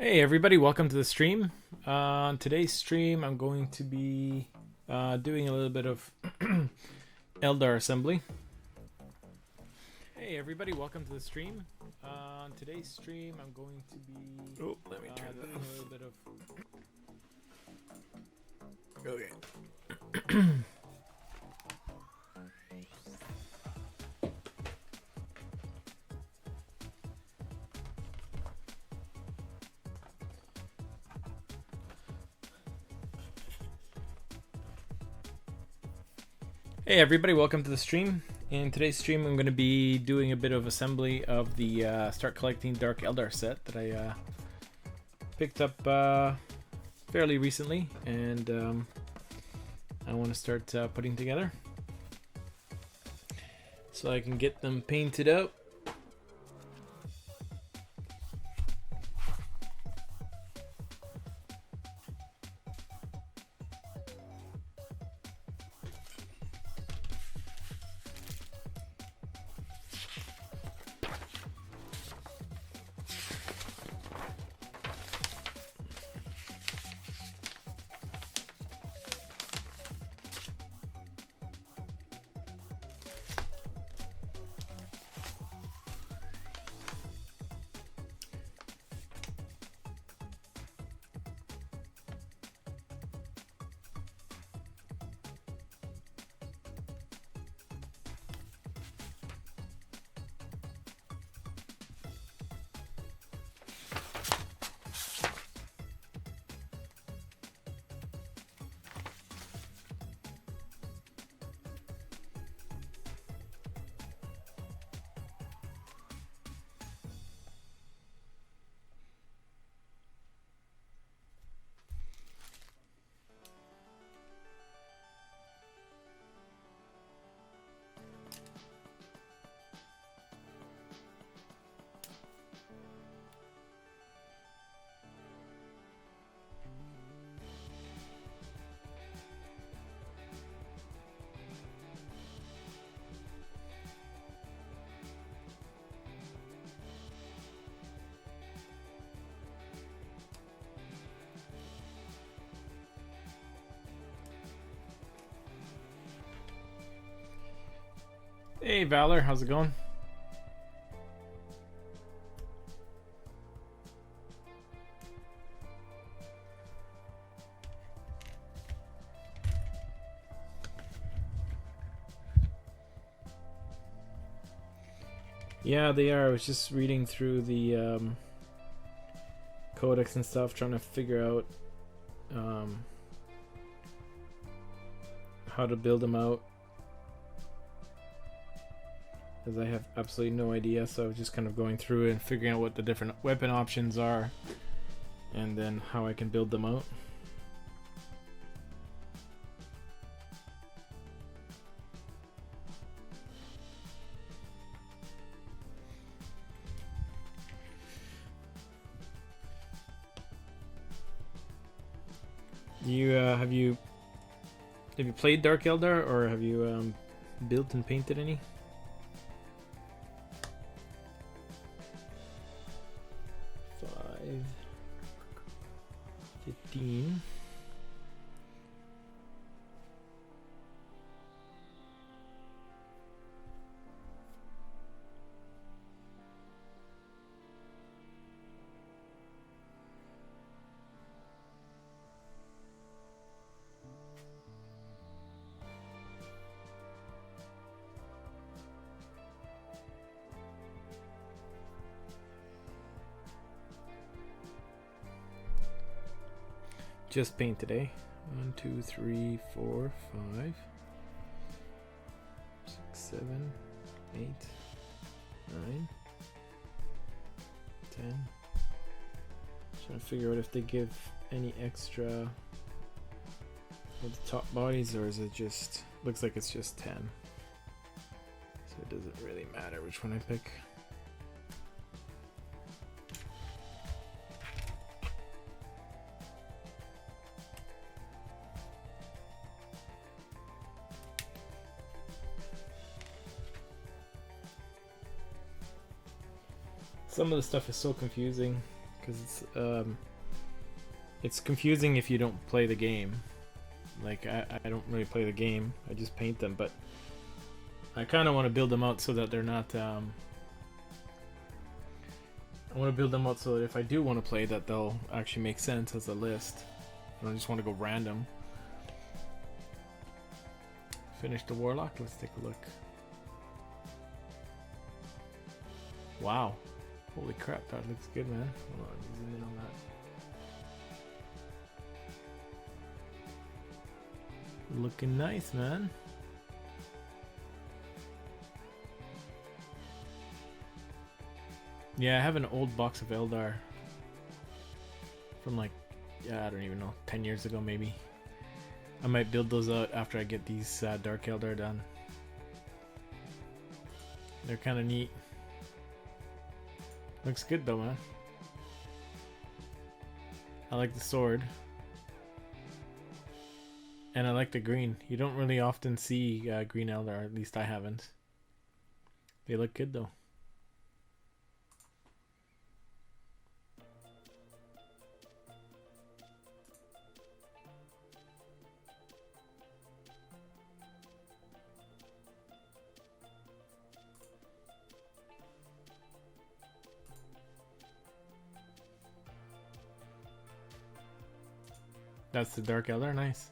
Hey everybody, welcome to the stream. On today's stream, I'm going to be doing a little bit of Eldar assembly. Hey everybody, welcome to the stream. On today's stream, I'm going to be Let me turn doing that a little bit of. Okay. Hey everybody, welcome to the stream. In today's stream, I'm going to be doing a bit of assembly of the Start Collecting Dark Eldar set that I picked up fairly recently, and I want to start putting together so I can get them painted out. Hey Valor, how's it going? Yeah, they are. I was just reading through the codex and stuff, trying to figure out how to build them out, because I have absolutely no idea. So I was just kind of going through it and figuring out what the different weapon options are, and then how I can build them out. You have you played Dark Eldar, or have you built and painted any? Five, 15. Just paint today. 1, 2, 3, 4, 5, 6, 7, 8, 9, 10. Trying to figure out if they give any extra with the top bodies, or is it just looks like it's just 10. So it doesn't really matter which one I pick. Some of the stuff is so confusing because it's confusing if you don't play the game. Like I don't really play the game. I just paint them, but I kind of want to build them out so that they're not. I want to build them out so that if I do want to play, that they'll actually make sense as a list. I don't just want to go random. Finish the Warlock. Let's take a look. Wow. Holy crap, that looks good, man. Hold on, zoom in on that. Looking nice, man. Yeah, I have an old box of Eldar from like, yeah, I don't even know, 10 years ago maybe. I might build those out after I get these Dark Eldar done. They're kind of neat. Looks good though, man. I like the sword. And I like the green. You don't really often see green Eldar, at least I haven't. They look good though. That's the Dark Eldar, nice.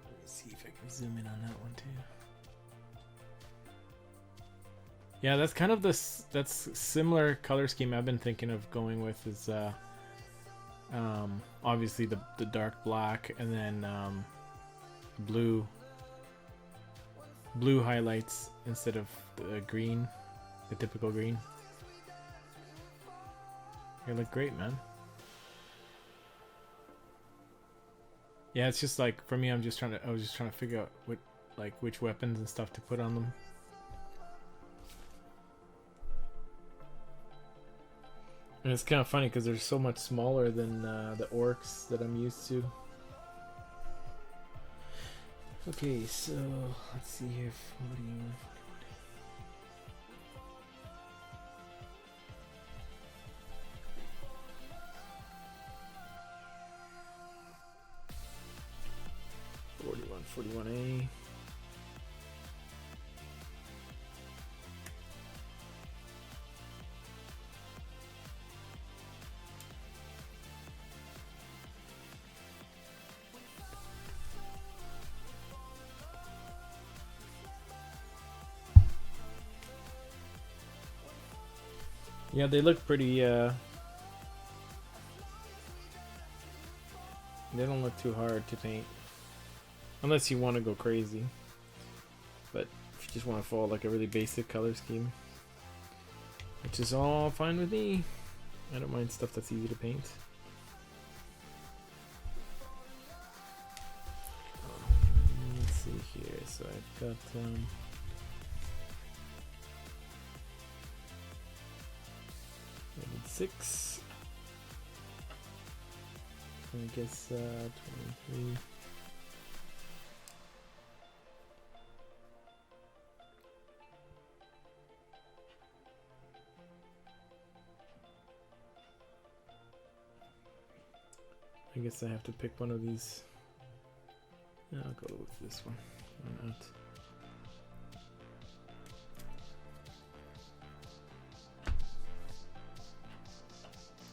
Let me see if I can zoom in on that one too. Yeah, that's kind of that's similar color scheme I've been thinking of going with is obviously the dark black and then blue highlights instead of the green, the typical green. They look great, man. Yeah, it's just like for me, I was just trying to figure out which weapons and stuff to put on them. And it's kind of funny because they're so much smaller than the orcs that I'm used to. Okay, so let's see here. 41. A. Yeah, they look pretty, they don't look too hard to paint. Unless you want to go crazy. But if you just want to follow like a really basic color scheme, which is all fine with me. I don't mind stuff that's easy to paint. Let's see here. So I've got I did 6. I guess 23. I guess I have to pick one of these. Yeah, I'll go with this one. Why not?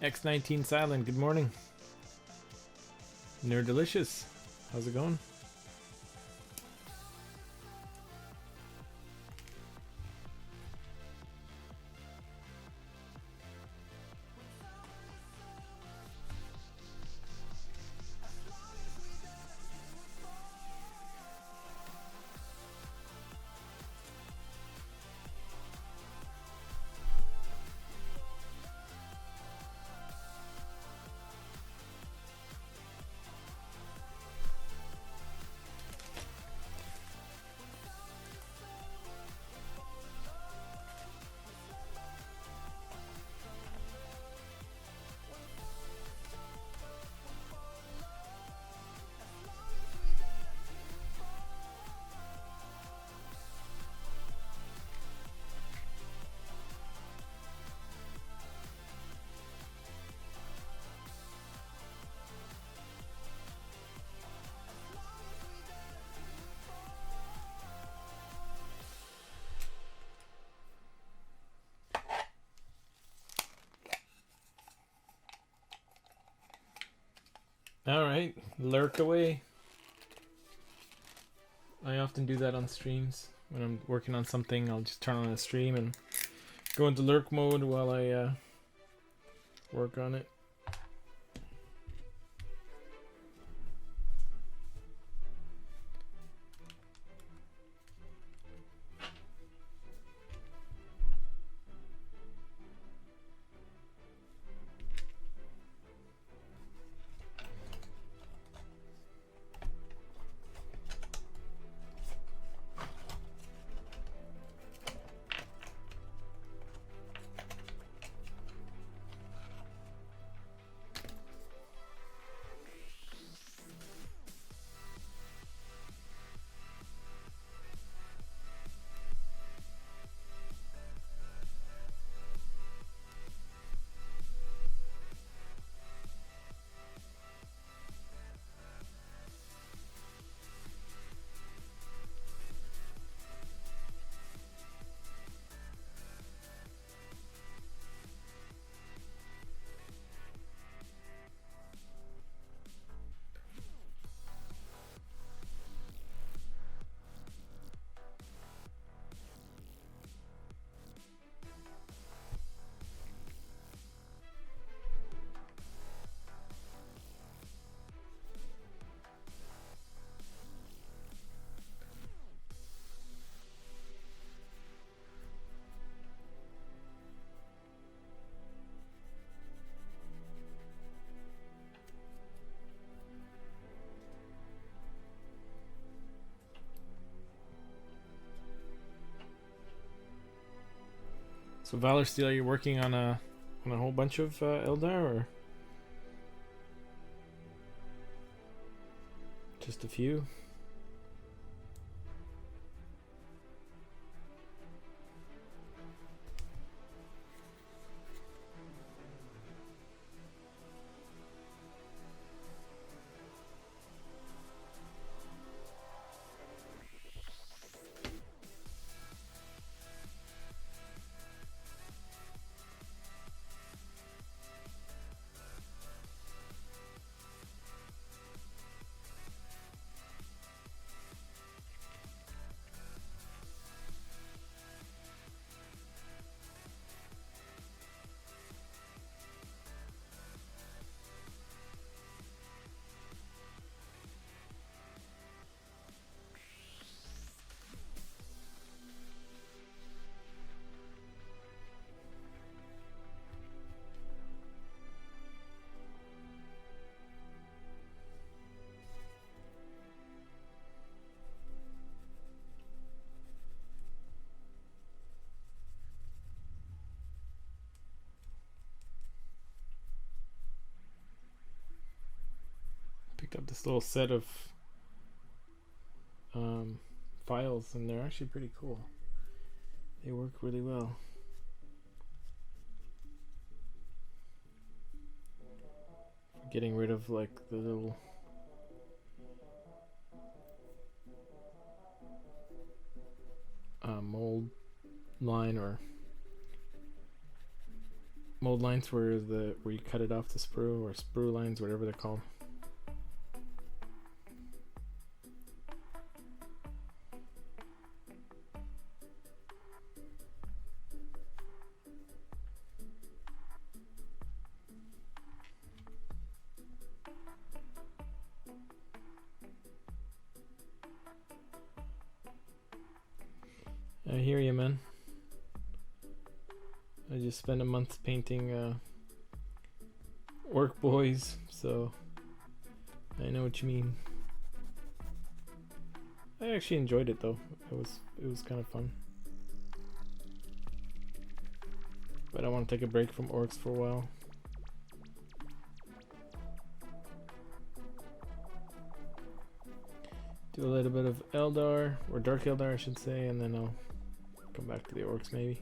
X19 Silent, good morning. Nerd Delicious, how's it going? Alright, lurk away. I often do that on streams. When I'm working on something, I'll just turn on a stream and go into lurk mode while I work on it. So Valor Steel, are you working on a whole bunch of Eldar, or just a few? Picked up this little set of files, and they're actually pretty cool. They work really well. Getting rid of like the little mold line, or mold lines where you cut it off the sprue, or sprue lines, whatever they're called. I hear you, man. I just spent a month painting orc boys, so I know what you mean. I actually enjoyed it though. It was kind of fun. But I want to take a break from orcs for a while. Do a little bit of Eldar, or Dark Eldar I should say, and then I'll come back to the orcs maybe.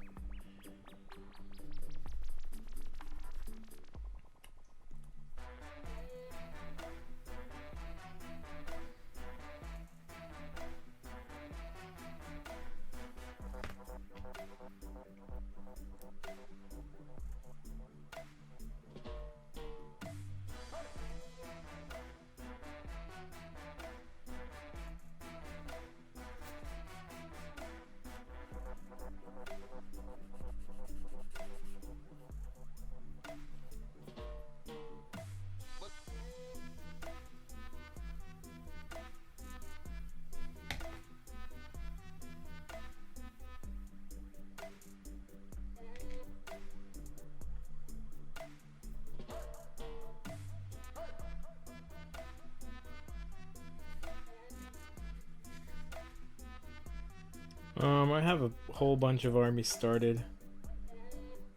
I have a whole bunch of armies started,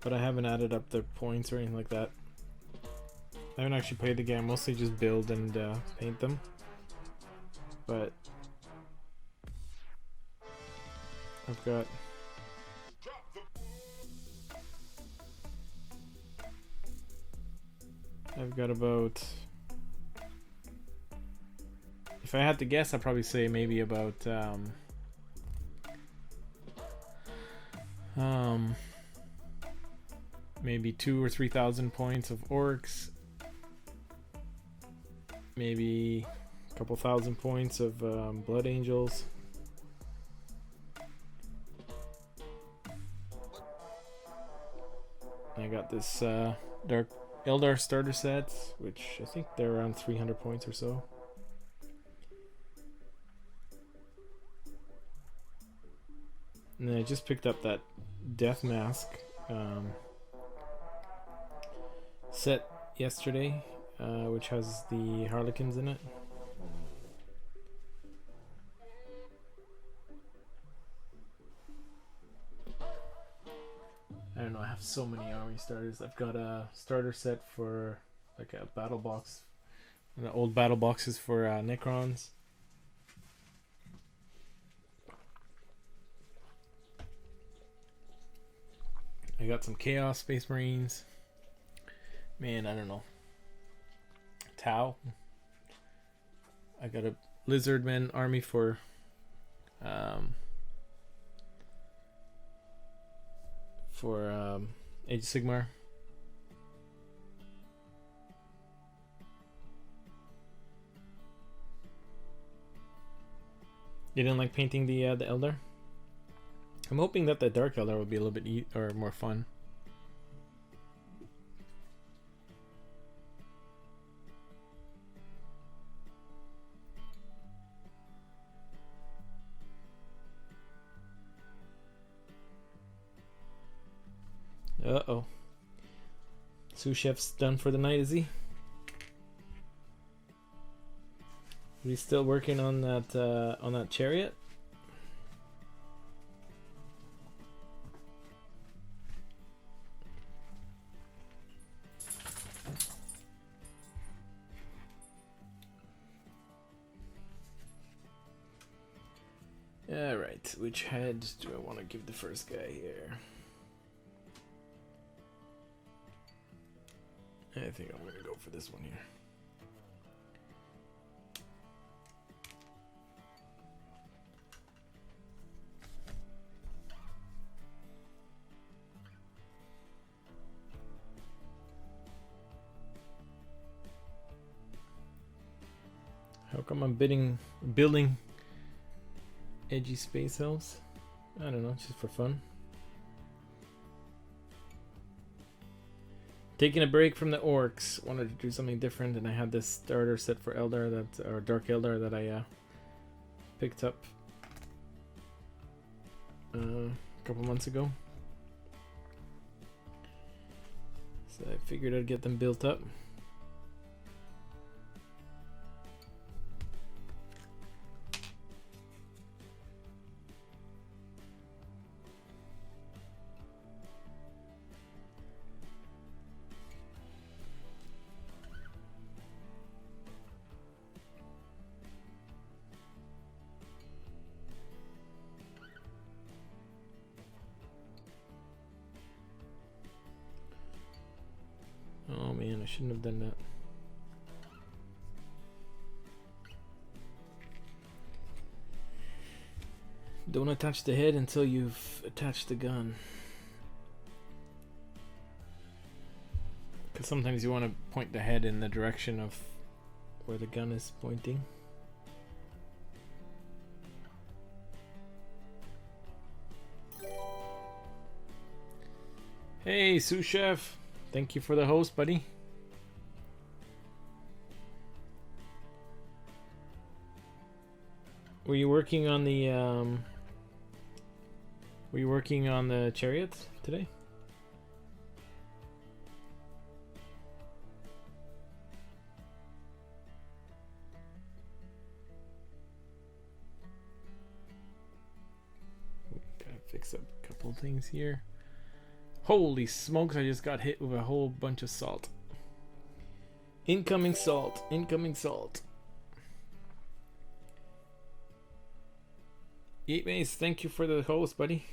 but I haven't added up their points or anything like that. I haven't actually played the game, mostly just build and paint them. But I've got about, if I had to guess, I'd probably say maybe about maybe 2,000 or 3,000 points of orcs, maybe a couple thousand points of blood angels. I got this dark Eldar starter sets, which I think they're around 300 points or so. And then I just picked up that Death Mask set yesterday, which has the Harlequins in it. I don't know, I have so many army starters. I've got a starter set for like a battle box, and the old battle boxes for Necrons. I got some Chaos Space Marines. Man, I don't know. Tau. I got a Lizardmen army for Age of Sigmar. You didn't like painting the Eldar? I'm hoping that the Dark Eldar will be a little bit or more fun. Uh-oh. Sous Chef's done for the night, is he? Are we still working on that chariot? Alright, which head do I want to give the first guy here? I think I'm going to go for this one here. How come I'm building edgy space elves? I don't know, just for fun. Taking a break from the orcs, wanted to do something different, and I had this starter set for Eldar or Dark Eldar that I picked up a couple months ago. So I figured I'd get them built up. Oh man, I shouldn't have done that. Don't attach the head until you've attached the gun. Because sometimes you want to point the head in the direction of where the gun is pointing. Hey, sous chef. Thank you for the host, buddy. Were you working on the chariots today? things here. Holy smokes, I just got hit with a whole bunch of salt. Incoming salt. Incoming salt. Eat Maze, thank you for the host, buddy.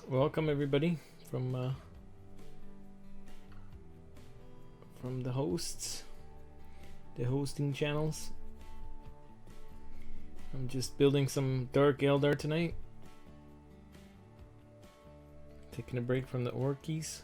Welcome everybody from the hosts, the hosting channels. I'm just building some Dark Eldar tonight. Taking a break from the Orkies.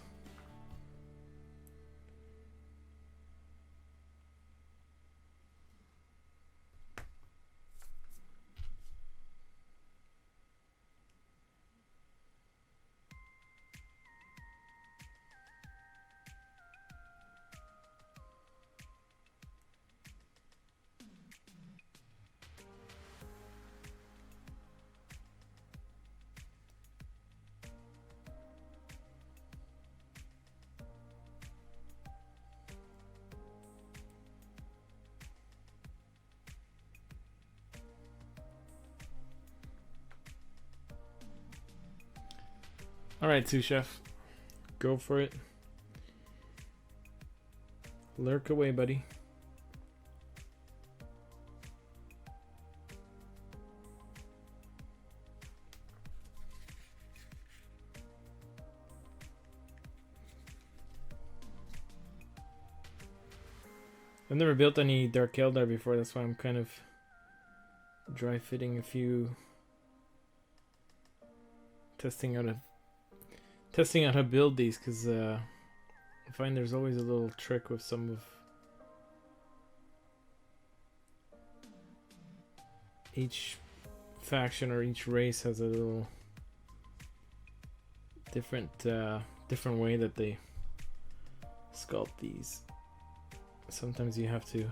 Alright, Sous Chef. Go for it. Lurk away, buddy. I've never built any Dark Eldar before, that's why I'm kind of dry fitting a few, testing out how to build these, because I find there's always a little trick with some of each faction, or each race has a little different way that they sculpt these. Sometimes you have to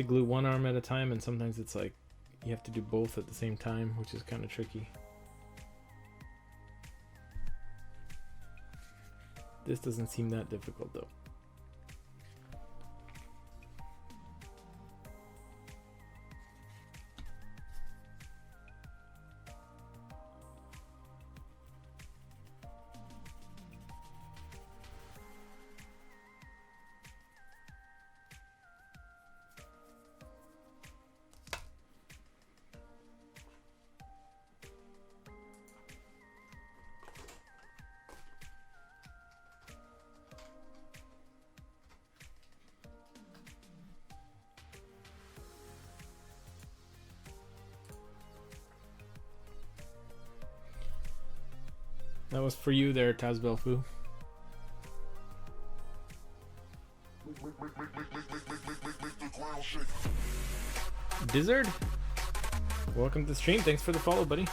glue one arm at a time, and sometimes it's like you have to do both at the same time, which is kind of tricky. This doesn't seem that difficult though. That was for you there, Tazbelfu. Dizzard? Welcome to the stream. Thanks for the follow, buddy.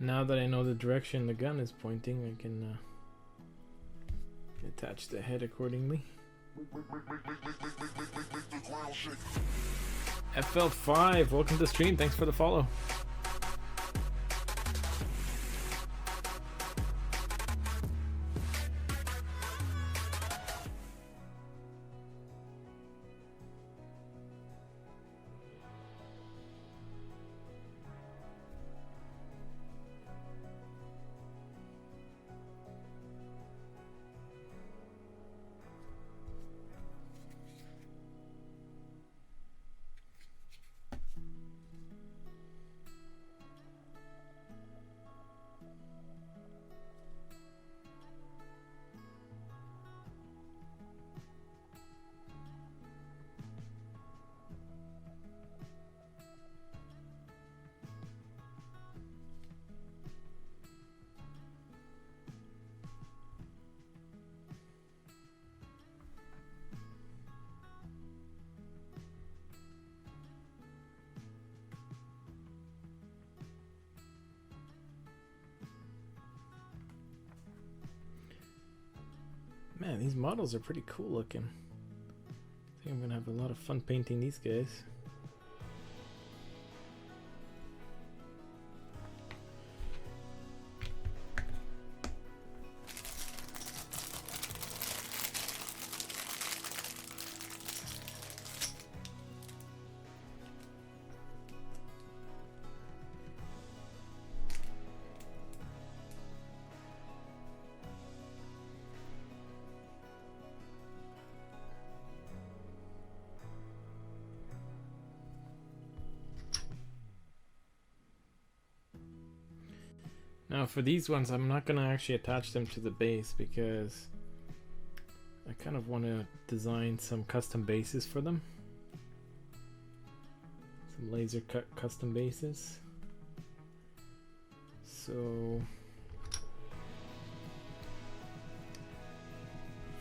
Now that I know the direction the gun is pointing, I can attach the head accordingly. FL5, welcome to the stream. Thanks for the follow. Man, these models are pretty cool looking. I think I'm gonna have a lot of fun painting these guys. Now for these ones, I'm not going to actually attach them to the base because I kind of want to design some custom bases for them. Some laser cut custom bases. So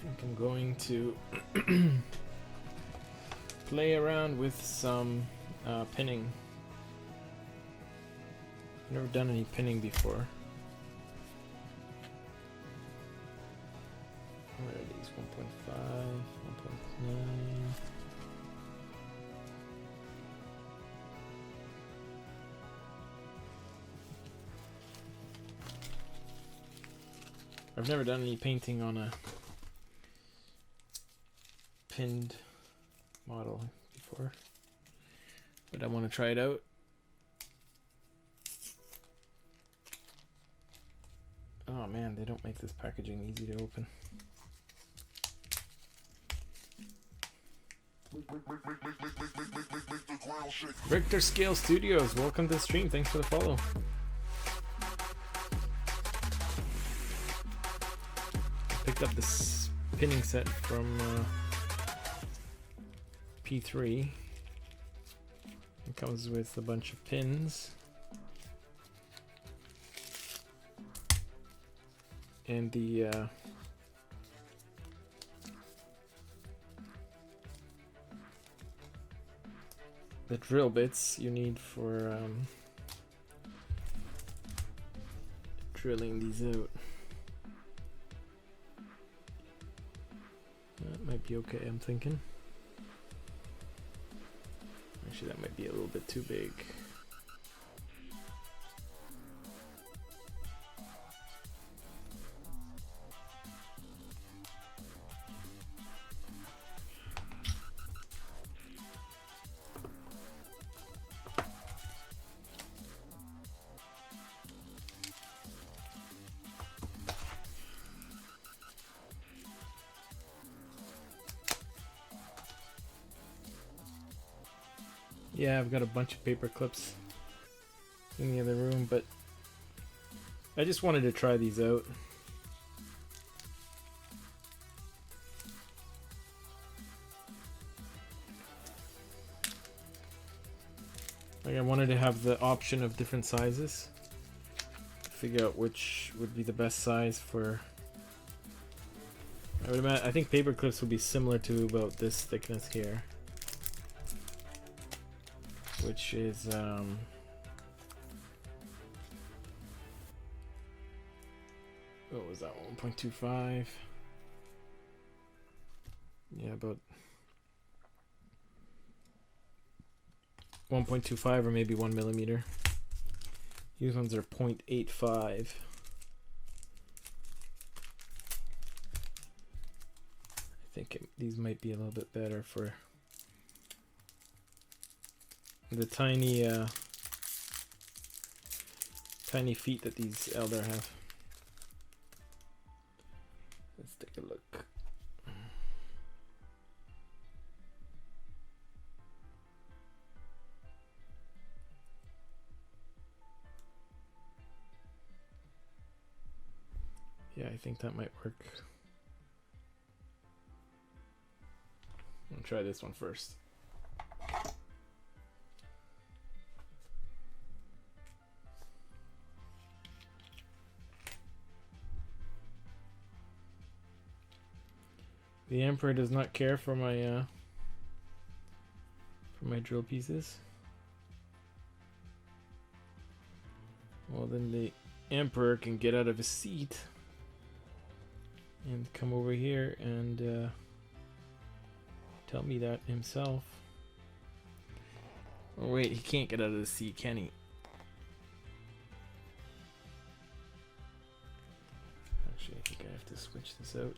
I think I'm going to play around with some pinning. I've never done any pinning before. Where are these? 1.5, 1.9. I've never done any painting on a pinned model before, but I want to try it out. Oh man, they don't make this packaging easy to open. Richter Scale Studios, welcome to the stream. Thanks for the follow. Picked up this pinning set from P3. It comes with a bunch of pins and the drill bits you need for drilling these out. That might be okay, I'm thinking. Actually, that might be a little bit too big. Yeah, I've got a bunch of paper clips in the other room, but I just wanted to try these out. Like, I wanted to have the option of different sizes. Figure out which would be the best size for... I would imagine, I think paper clips would be similar to about this thickness here. Which is what was that, 1.25? Yeah, about 1.25 or maybe 1 millimeter. These ones are 0.85. I think these might be a little bit better for the tiny tiny feet that these Eldar have. Let's take a look. Yeah, I think that might work. I'll try this one first. The Emperor does not care for my drill pieces. Well, then the Emperor can get out of his seat and come over here and tell me that himself. Oh wait, he can't get out of the seat, can he? Actually, I think I have to switch this out.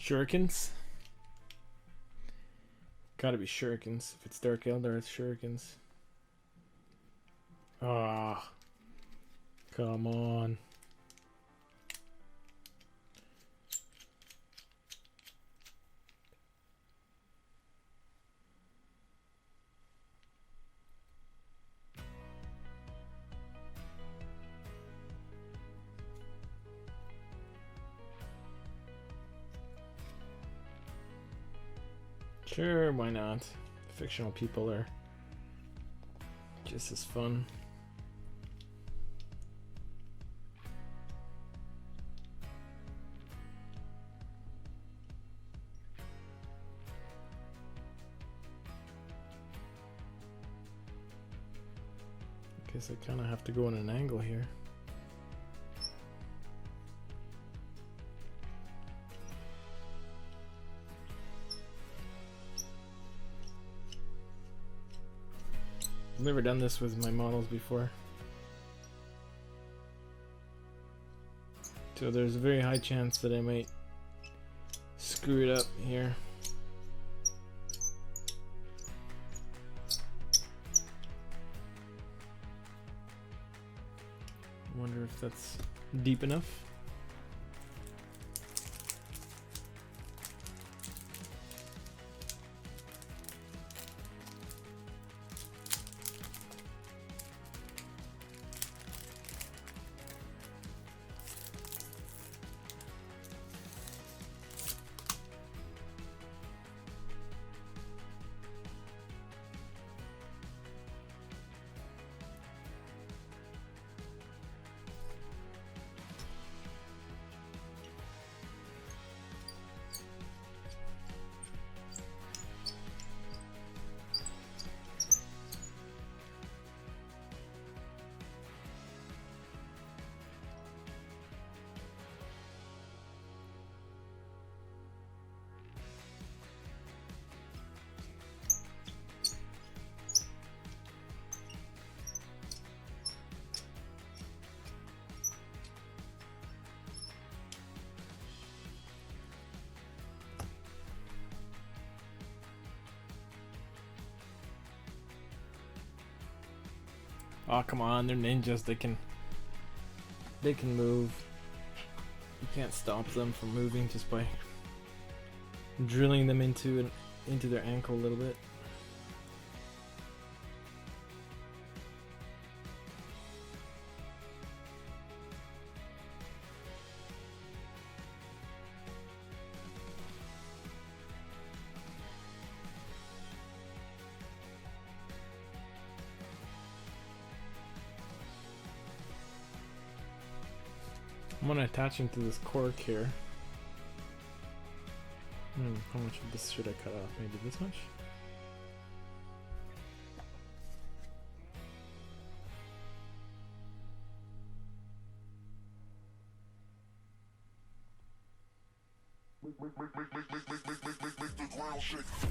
Shurikens? Gotta be shurikens. If it's Dark Eldar, it's shurikens. Ah, come on. Sure, why not? Fictional people are just as fun. Guess I kind of have to go on an angle here. I've never done this with my models before, so there's a very high chance that I might screw it up here. I wonder if that's deep enough. Oh, come on, they're ninjas. They can move. You can't stop them from moving just by drilling them into their ankle a little bit. I'm gonna attach him to this cork here. How much of this should I cut off? Maybe this much?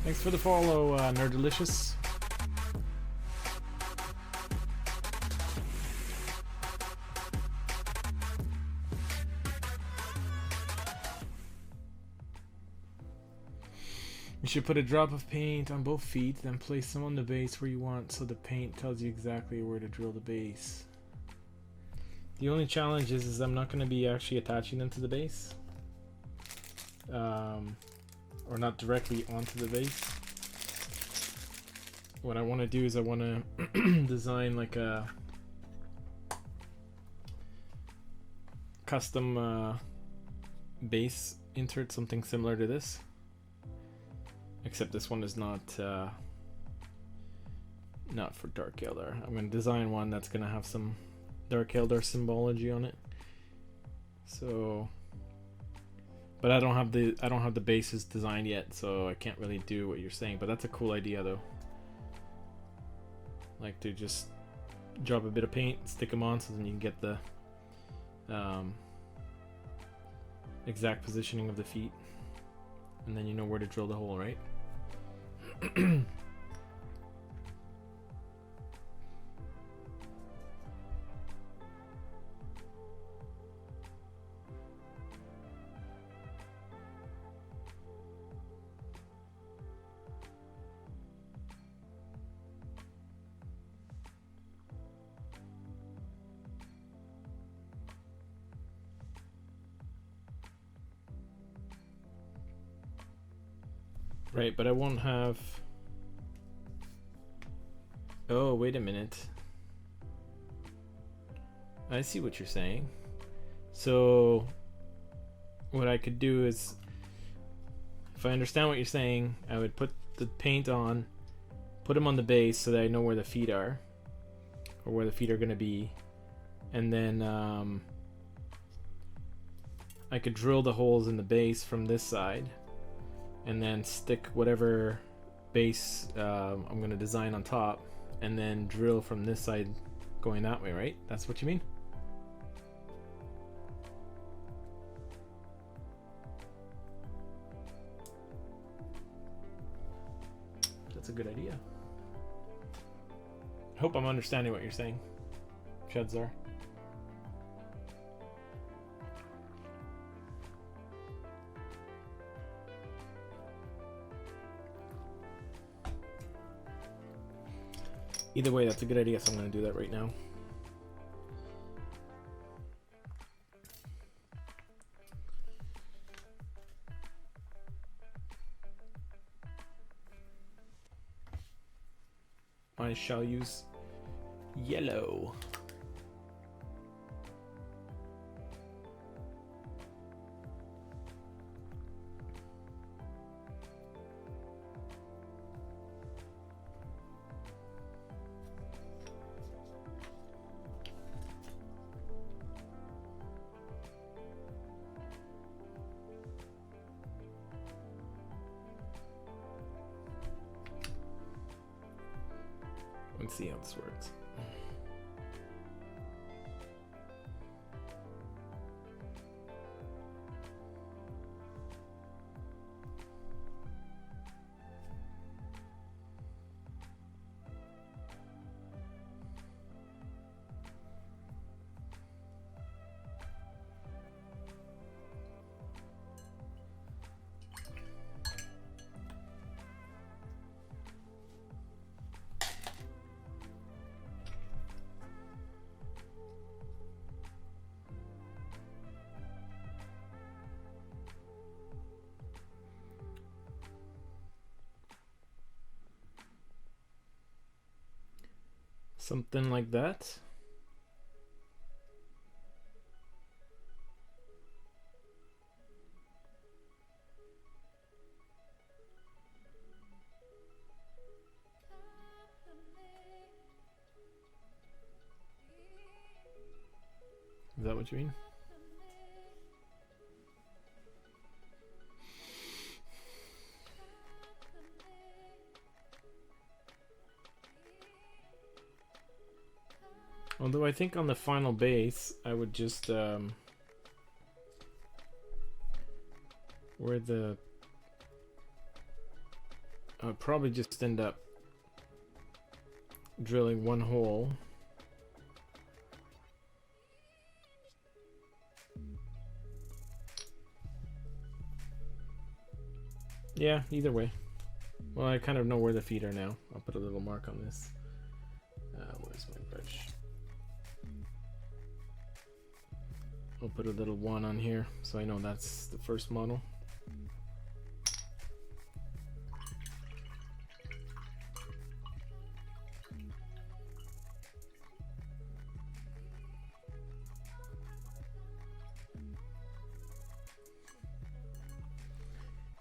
Thanks for the follow, Nerdalicious. You should put a drop of paint on both feet, then place some on the base where you want so the paint tells you exactly where to drill the base. The only challenge is I'm not going to be actually attaching them to the base. Or not directly onto the base. What I want to do is I want to design like a custom base insert, something similar to this. Except this one is not for Dark Eldar. I'm going to design one that's going to have some Dark Eldar symbology on it. So, but I don't have the bases designed yet, so I can't really do what you're saying. But that's a cool idea, though. Like to just drop a bit of paint, stick them on, so then you can get the exact positioning of the feet, and then you know where to drill the hole, right? Right, but I won't have... Oh, wait a minute. I see what you're saying. So, what I could do is, if I understand what you're saying, I would put the paint on, put them on the base so that I know where the feet are, or where the feet are going to be, and then I could drill the holes in the base from this side, and then stick whatever base I'm going to design on top, and then drill from this side going that way, right? That's what you mean? That's a good idea. I hope I'm understanding what you're saying, Shadzar. Either way, that's a good idea, so I'm going to do that right now. I shall use yellow. Let's see how this works. Something like that. Is that what you mean? Although I think on the final base, I would just where the I would probably just end up drilling one hole. Yeah, either way. Well, I kind of know where the feet are now. I'll put a little mark on this. Where's my brush? I'll put a little 1 on here so I know that's the first model.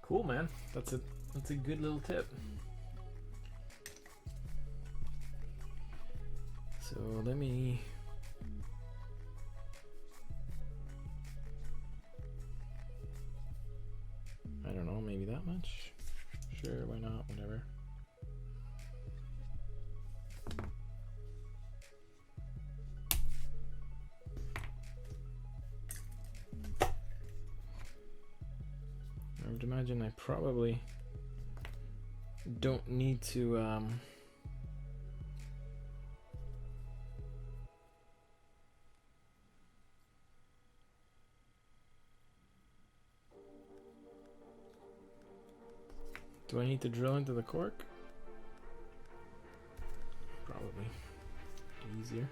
Cool, man. That's a good little tip. So let me I don't know, maybe that much? Sure, why not? Whatever. I would imagine I probably don't need to do I need to drill into the cork? Probably. Easier.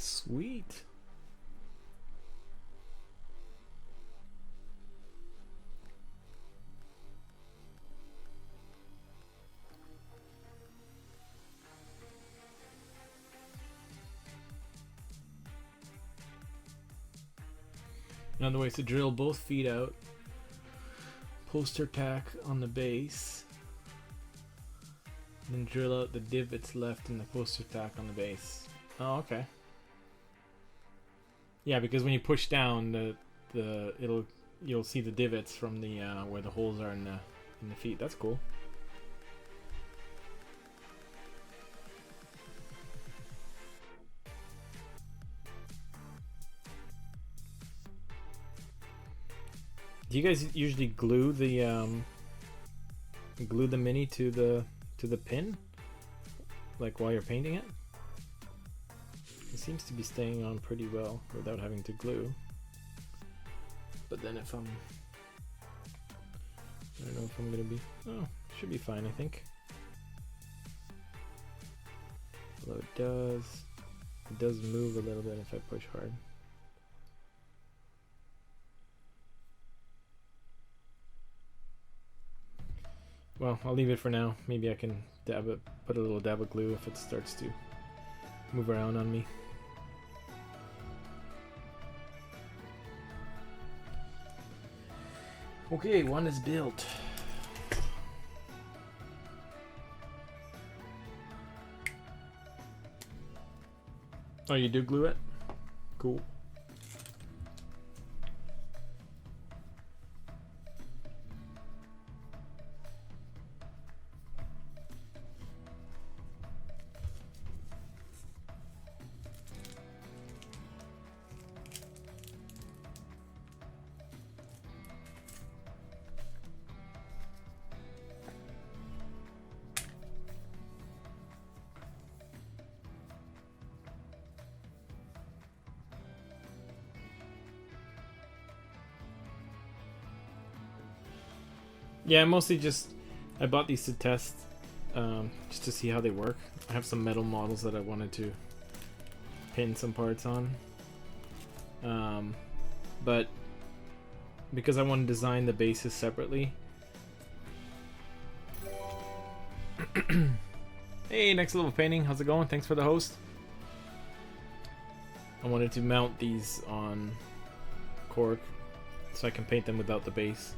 Sweet. Another way is to drill both feet out, poster tack on the base, then drill out the divots left in the poster tack on the base. Oh, okay. Yeah, because when you push down, you'll see the divots from the where the holes are in the feet. That's cool. Do you guys usually glue the mini to the pin, like while you're painting it? It seems to be staying on pretty well without having to glue. But then if I don't know if I'm gonna be, oh, should be fine, I think. Although it does move a little bit if I push hard. Well, I'll leave it for now. Maybe I can put a little dab of glue if it starts to move around on me. Okay, one is built. Oh, you do glue it? Cool. Yeah, mostly just I bought these to test, just to see how they work. I have some metal models that I wanted to pin some parts on, but because I want to design the bases separately. Hey, next level painting, how's it going? Thanks for the host. I wanted to mount these on cork so I can paint them without the base.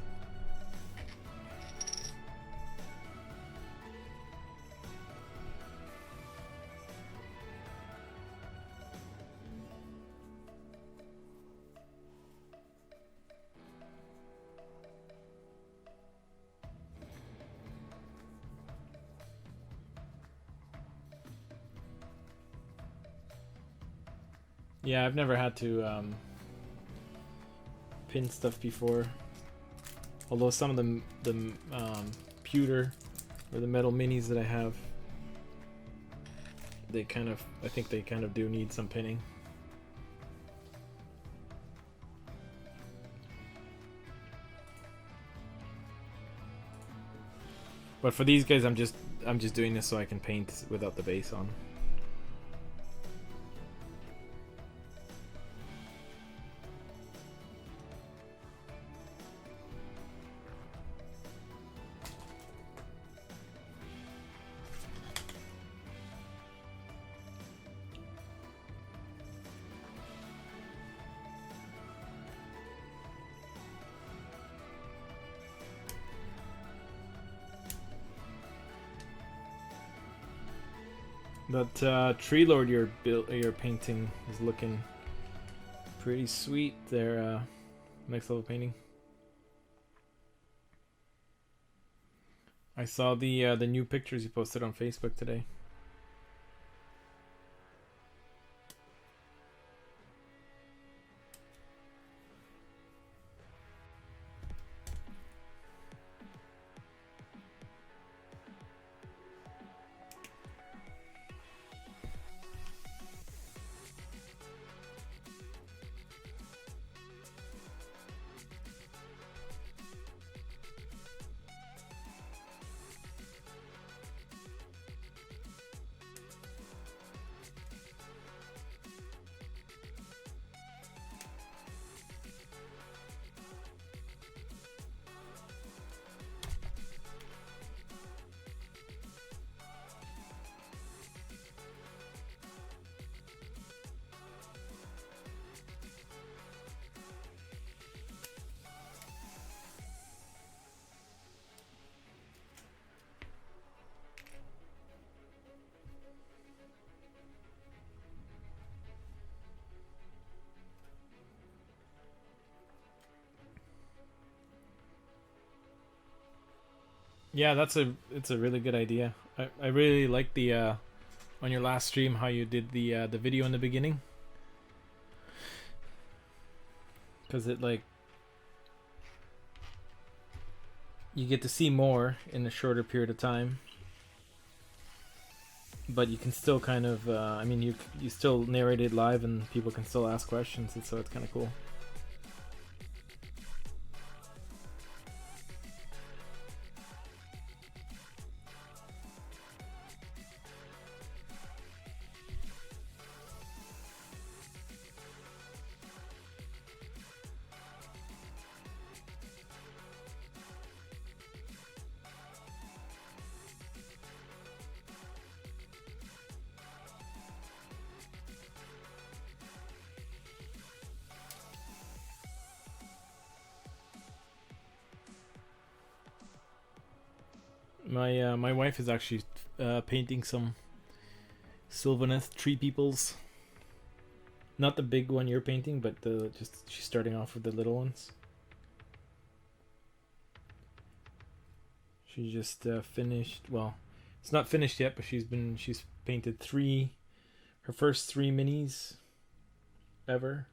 Yeah, I've never had to pin stuff before. Although some of the pewter or the metal minis that I have, they kind of, I think they kind of do need some pinning. But for these guys, I'm just doing this so I can paint without the base on. That tree lord you're painting is looking pretty sweet there. Next level painting. I saw the new pictures you posted on Facebook today. Yeah, it's a really good idea. I really like the on your last stream how you did the video in the beginning, because it like you get to see more in a shorter period of time, but you can still kind of I mean you still narrate it live and people can still ask questions, and so it's kind of cool. My wife is actually painting some Sylvaneth tree peoples. Not the big one you're painting, but she's starting off with the little ones. She just finished. Well, it's not finished yet, but she's painted her first 3 minis ever.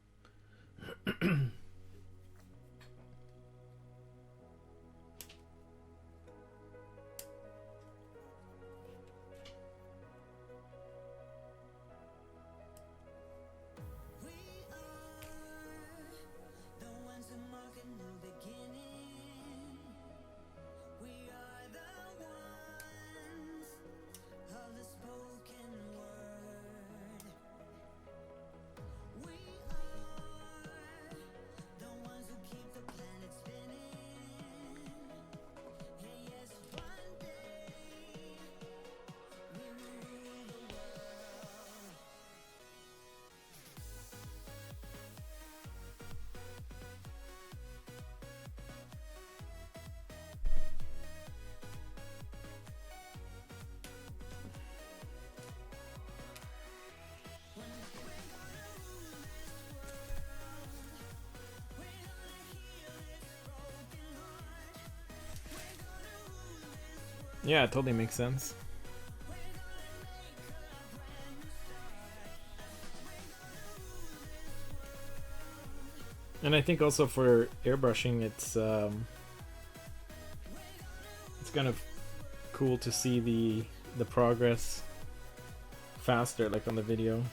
Yeah, it totally makes sense. And I think also for airbrushing, it's kind of cool to see the progress faster, like on the video.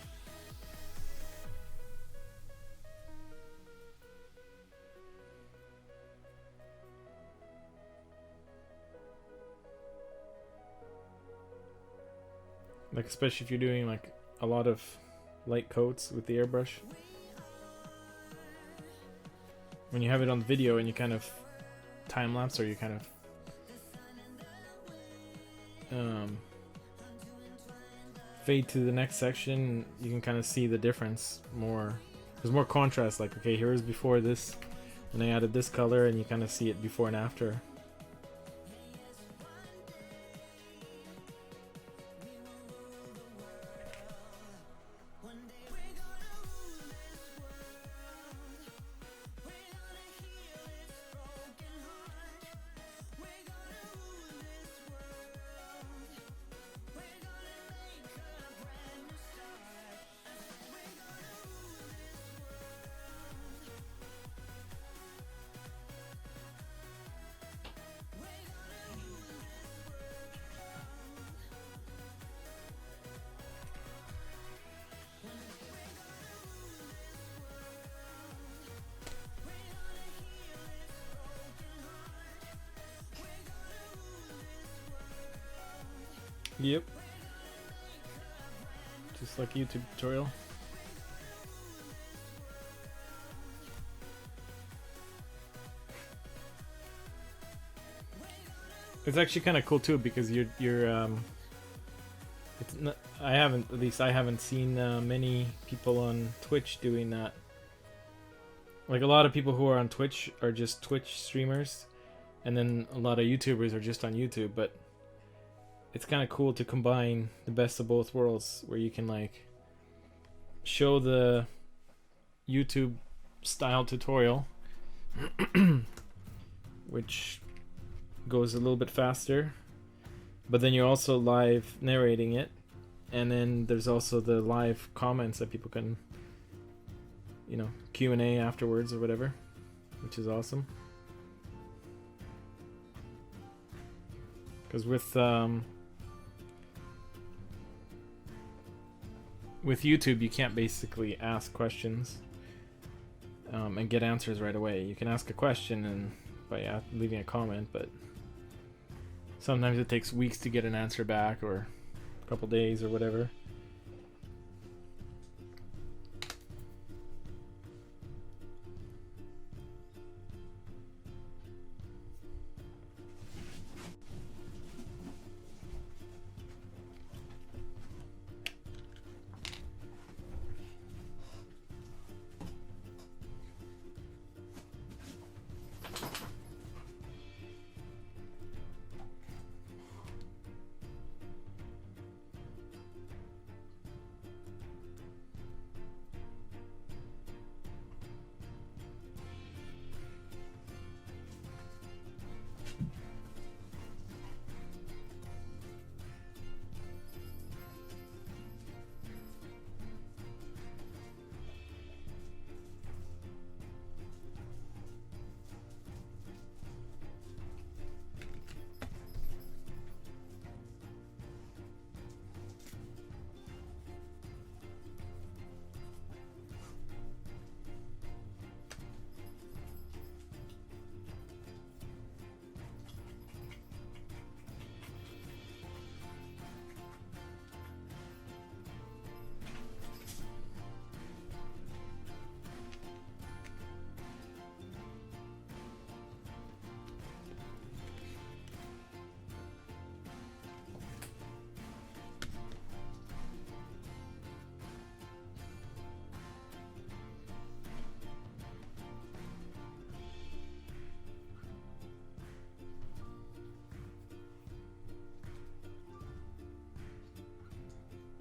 Like especially if you're doing like a lot of light coats with the airbrush. When you have it on the video and you kind of time lapse, or you kind of fade to the next section, you can kind of see the difference more. There's more contrast, like okay, here's before this and I added this color, and you kind of see it before and after. Yep. Just like YouTube tutorial. It's actually kind of cool too, because you're it's not, I haven't seen many people on Twitch doing that. Like a lot of people who are on Twitch are just Twitch streamers, and then a lot of YouTubers are just on YouTube, but it's kind of cool to combine the best of both worlds, where you can like show the YouTube style tutorial which goes a little bit faster, but then you're also live narrating it, and then there's also the live comments that people can, you know, Q&A afterwards or whatever, which is awesome. Because with YouTube, you can't basically ask questions and get answers right away. You can ask a question and by leaving a comment, but sometimes it takes weeks to get an answer back, or a couple days or whatever.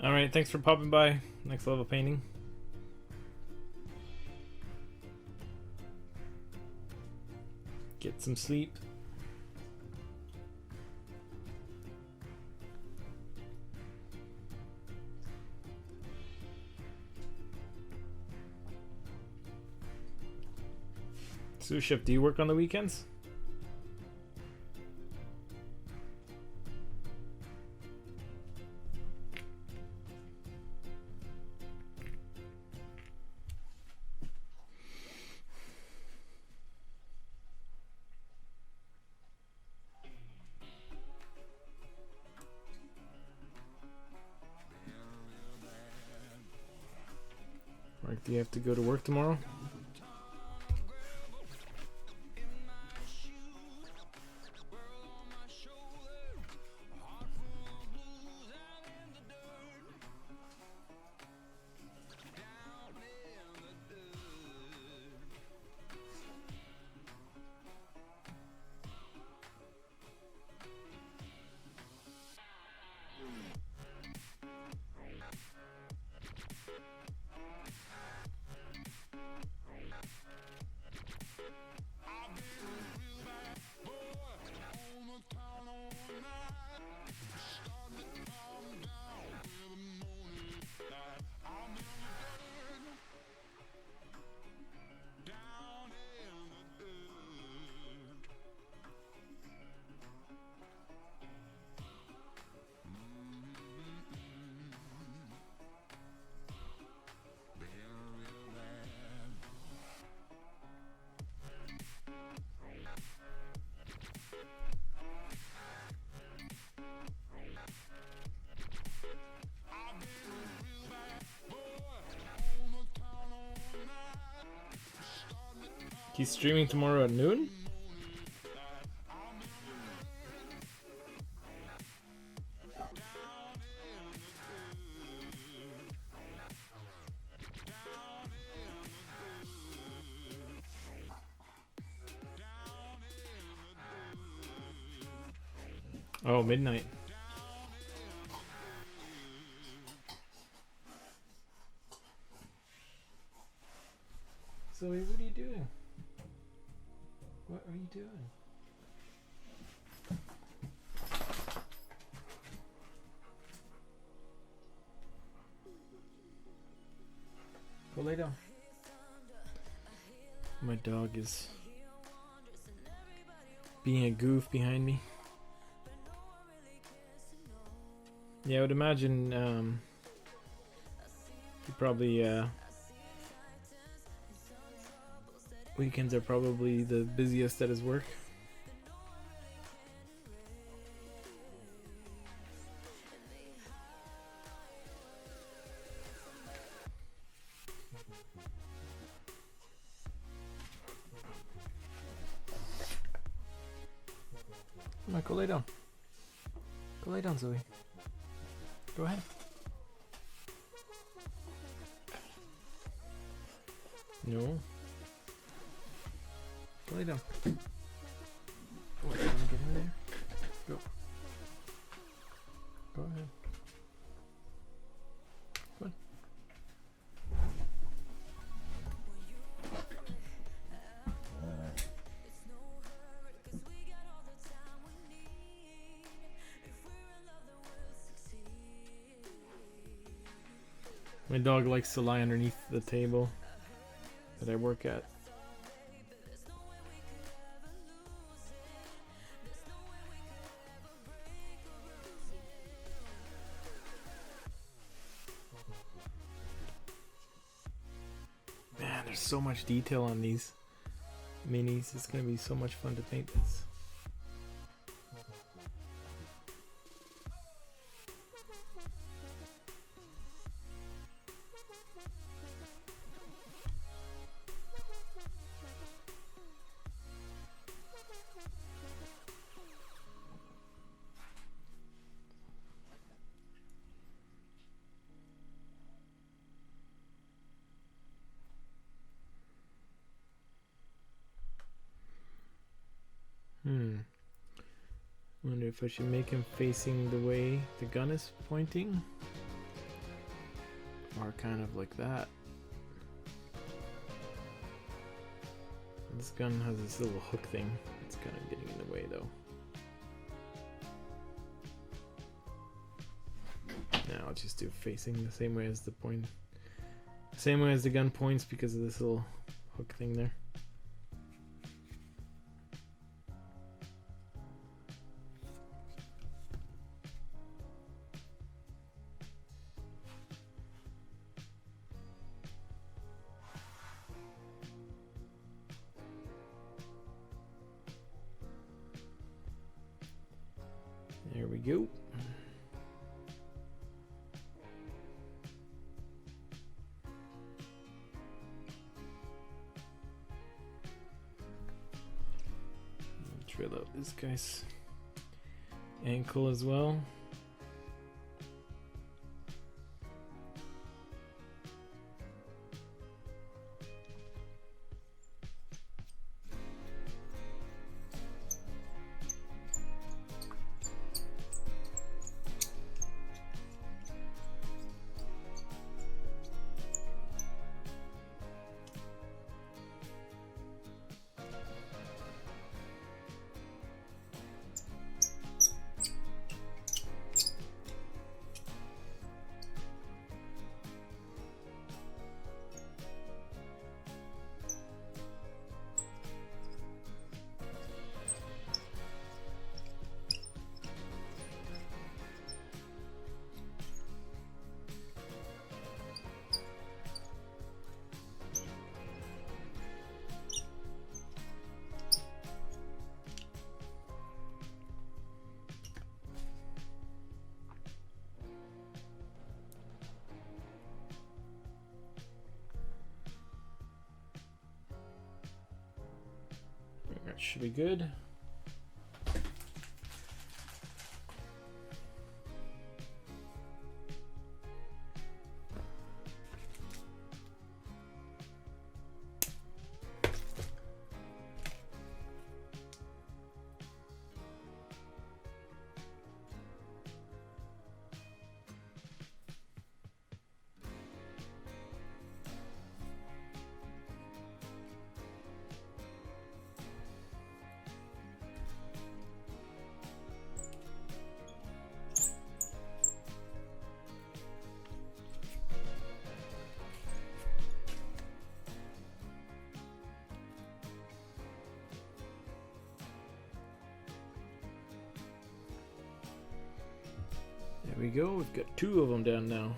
Alright, thanks for popping by. Next level painting. Get some sleep. Sous chef, do you work on the weekends? Mark, do you have to go to work tomorrow? He's streaming tomorrow at noon? Oh, midnight. Zoe, what are you doing? What are you doing? Go lay down. My dog is being a goof behind me. Yeah, I would imagine he probably weekends are probably the busiest at his work. Come on, go lay down. Go lay down, Zoe. Go ahead. No. Go lay down. What, you wanna get in there? Go. Go ahead. Come on. My dog likes to lie underneath the table that I work at. Man, there's so much detail on these minis. It's gonna be so much fun to paint this. Wonder if I should make him facing the way the gun is pointing, or kind of like that. This gun has this little hook thing. It's kind of getting in the way though. Now I'll just do facing the same way as the point, same way as the gun points because of this little hook thing there. go. Drill out this guy's ankle as well. That should be good. There we go, we've got 2 of them down now.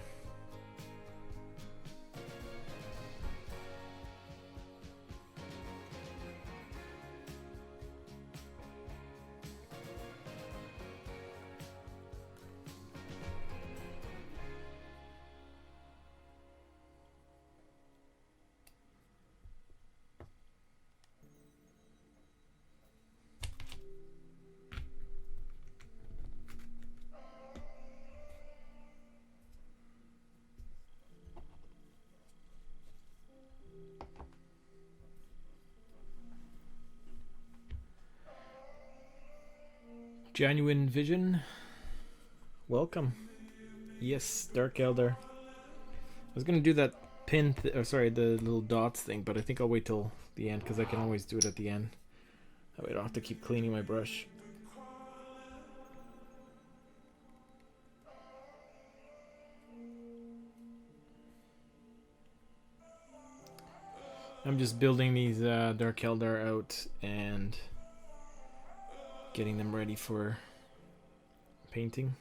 Genuine Vision, welcome. Yes, Dark Eldar. I was gonna do that pin, the little dots thing, but I think I'll wait till the end because I can always do it at the end. That way I don't have to keep cleaning my brush. I'm just building these Dark Eldar out and getting them ready for painting.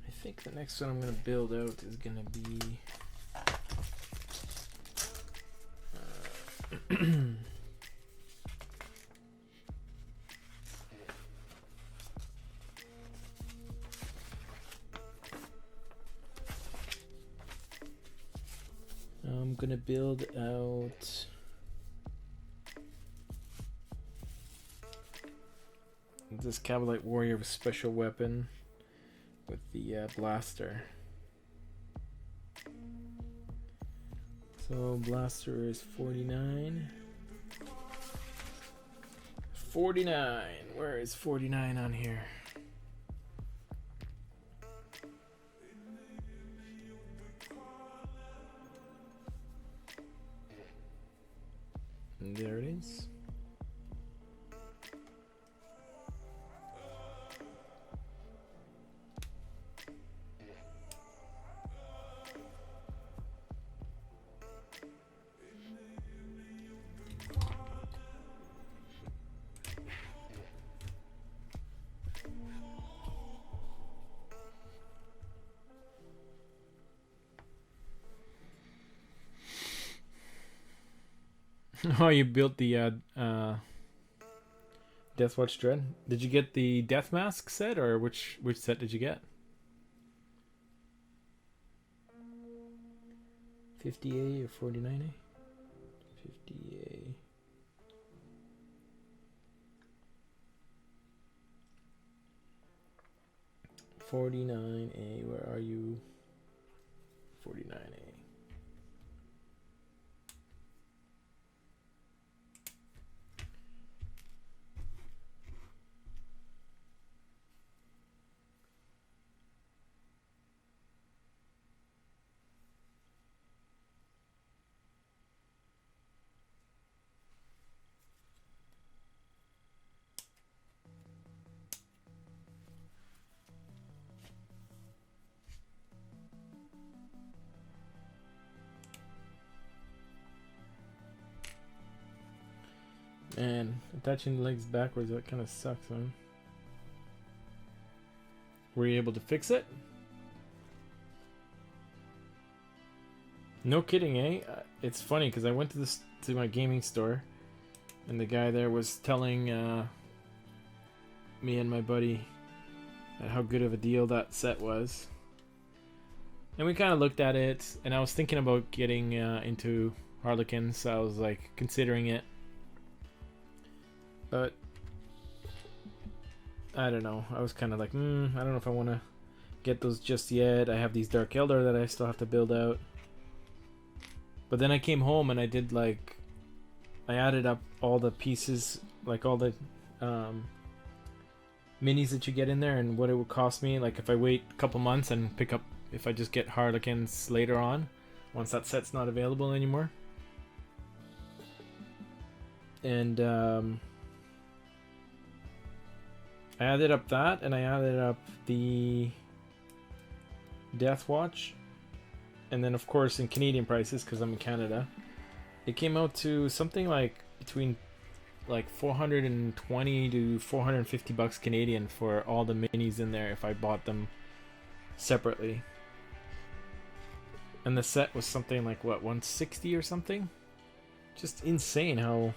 I think the next one I'm going to build out is going to be I'm gonna build out this Cavalite Warrior with special weapon with the blaster. So blaster is 49. 49. Where is 49 on here? And there it is. Oh, you built the Deathwatch Dread. Did you get the Death Mask set, or which set did you get? 50A or 49A? 50A. $49A, where are you? 49A. Man, attaching the legs backwards, that kind of sucks, man. Were you able to fix it? No kidding, eh? It's funny because I went to my gaming store, and the guy there was telling me and my buddy how good of a deal that set was. And we kind of looked at it, and I was thinking about getting into Harlequins, so I was like considering it. But I don't know. I was kind of like, I don't know if I want to get those just yet. I have these Dark Eldar that I still have to build out. But then I came home and I did like, I added up all the pieces, like all the minis that you get in there and what it would cost me. Like if I wait a couple months and pick up, if I just get Harlequins later on, once that set's not available anymore. And I added up that, and I added up the Deathwatch, and then of course in Canadian prices, because I'm in Canada, it came out to something like between like 420 to 450 bucks Canadian for all the minis in there if I bought them separately. And the set was something like what, 160 or something? Just insane how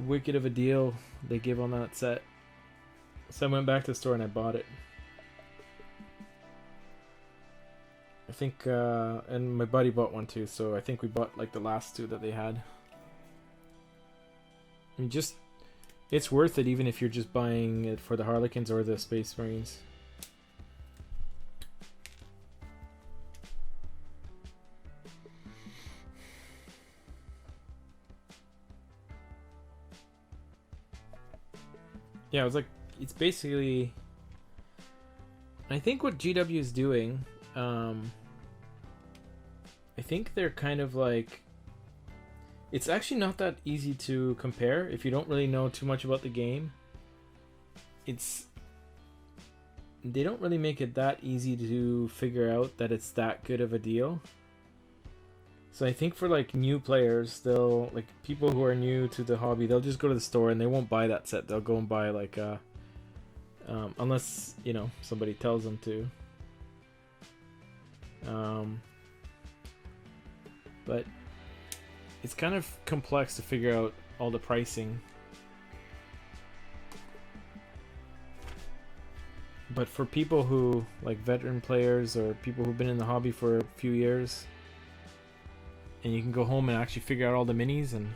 wicked of a deal they give on that set. So I went back to the store and I bought it. I think and my buddy bought one too, so I think we bought like the last two that they had. I mean, just it's worth it even if you're just buying it for the Harlequins or the Space Marines. Yeah, it was like, it's basically, I think what GW is doing, I think they're kind of like, it's actually not that easy to compare if you don't really know too much about the game. They don't really make it that easy to figure out that it's that good of a deal. So I think for like new players, they'll, like people who are new to the hobby, they'll just go to the store and they won't buy that set. They'll go and buy like unless, you know, somebody tells them to. But it's kind of complex to figure out all the pricing. But for people who, like veteran players or people who've been in the hobby for a few years, and you can go home and actually figure out all the minis and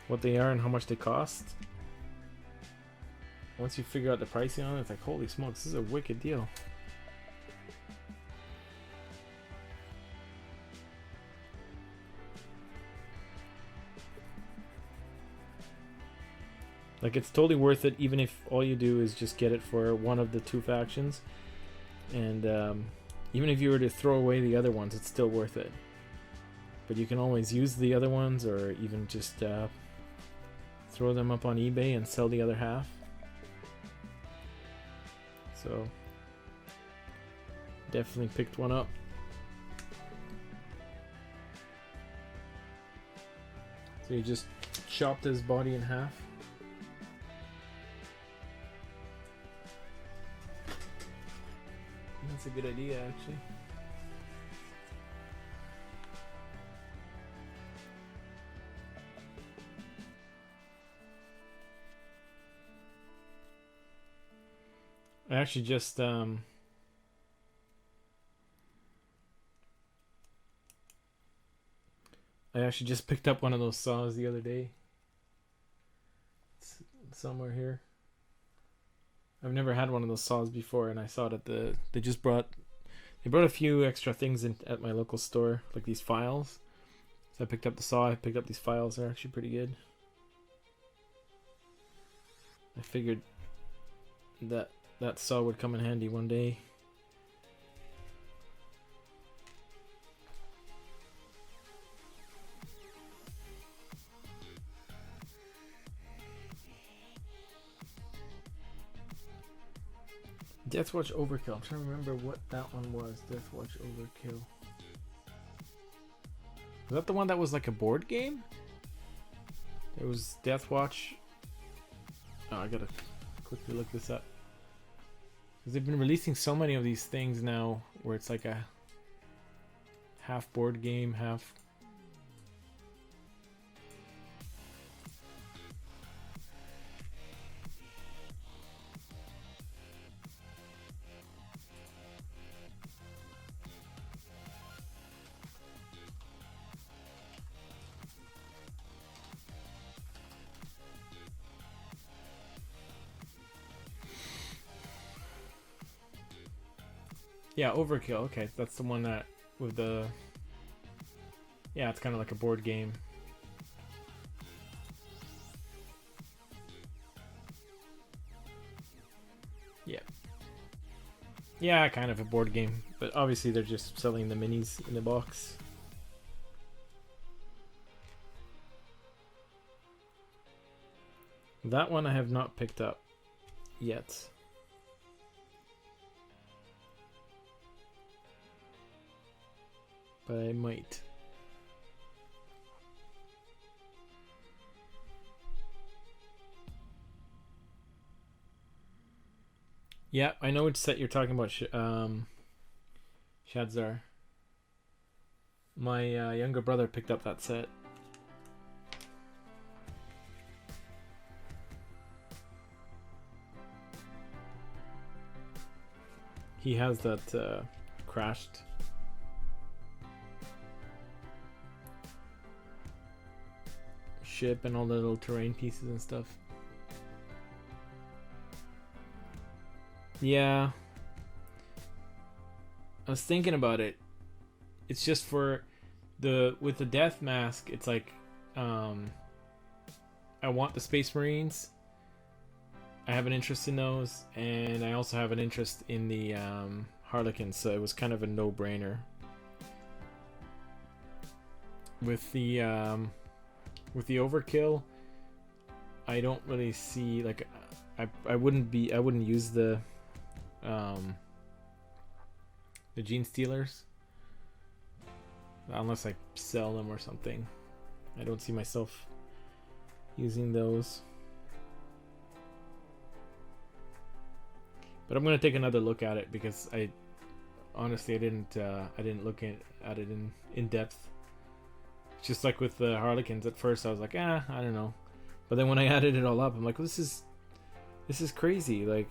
what they are and how much they cost. Once you figure out the pricing on it, it's like, holy smokes, this is a wicked deal. Like, it's totally worth it even if all you do is just get it for one of the two factions. And even if you were to throw away the other ones, it's still worth it. But you can always use the other ones, or even just throw them up on eBay and sell the other half. So definitely picked one up. So you just chopped his body in half. That's a good idea, actually. I actually just picked up one of those saws the other day. It's somewhere here. I've never had one of those saws before, and I saw it at they brought a few extra things in at my local store, like these files. So I picked up the saw, I picked up these files. They're actually pretty good. I figured that saw would come in handy one day. Deathwatch Overkill. I'm trying to remember what that one was. Deathwatch Overkill. Was that the one that was like a board game? It was Deathwatch. Oh, I gotta quickly look this up. Because they've been releasing so many of these things now where it's like a half board game, half... Yeah, Overkill. Okay, that's the one that with the... Yeah, it's kind of like a board game. Yeah. Yeah, kind of a board game. But obviously they're just selling the minis in the box. That one I have not picked up yet. But I might. Yeah, I know which set you're talking about, Shadzar. My younger brother picked up that set. He has that crashed ship and all the little terrain pieces and stuff. Yeah. I was thinking about it. It's just for with the death mask, it's like I want the Space Marines. I have an interest in those, and I also have an interest in the Harlequins, so it was kind of a no-brainer. With the Overkill, I don't really see, like, I wouldn't use the Gene Stealers unless I sell them or something. I don't see myself using those. But I'm gonna take another look at it because I didn't look at it in depth. Just like with the Harlequins, at first I was like, I don't know. But then when I added it all up, I'm like, well, this is crazy. Like,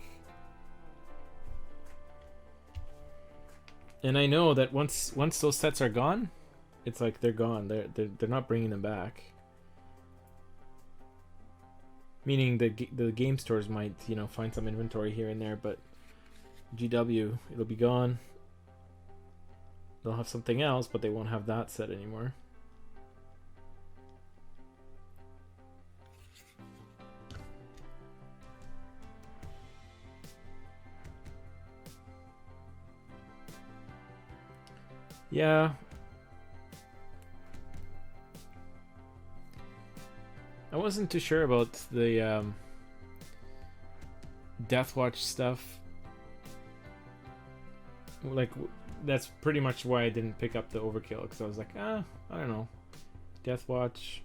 and I know that once those sets are gone, it's like they're gone. They're not bringing them back. Meaning the game stores might, find some inventory here and there, but GW, it'll be gone. They'll have something else, but they won't have that set anymore. Yeah. I wasn't too sure about the Deathwatch stuff. Like, that's pretty much why I didn't pick up the Overkill, because I was like, I don't know. Deathwatch,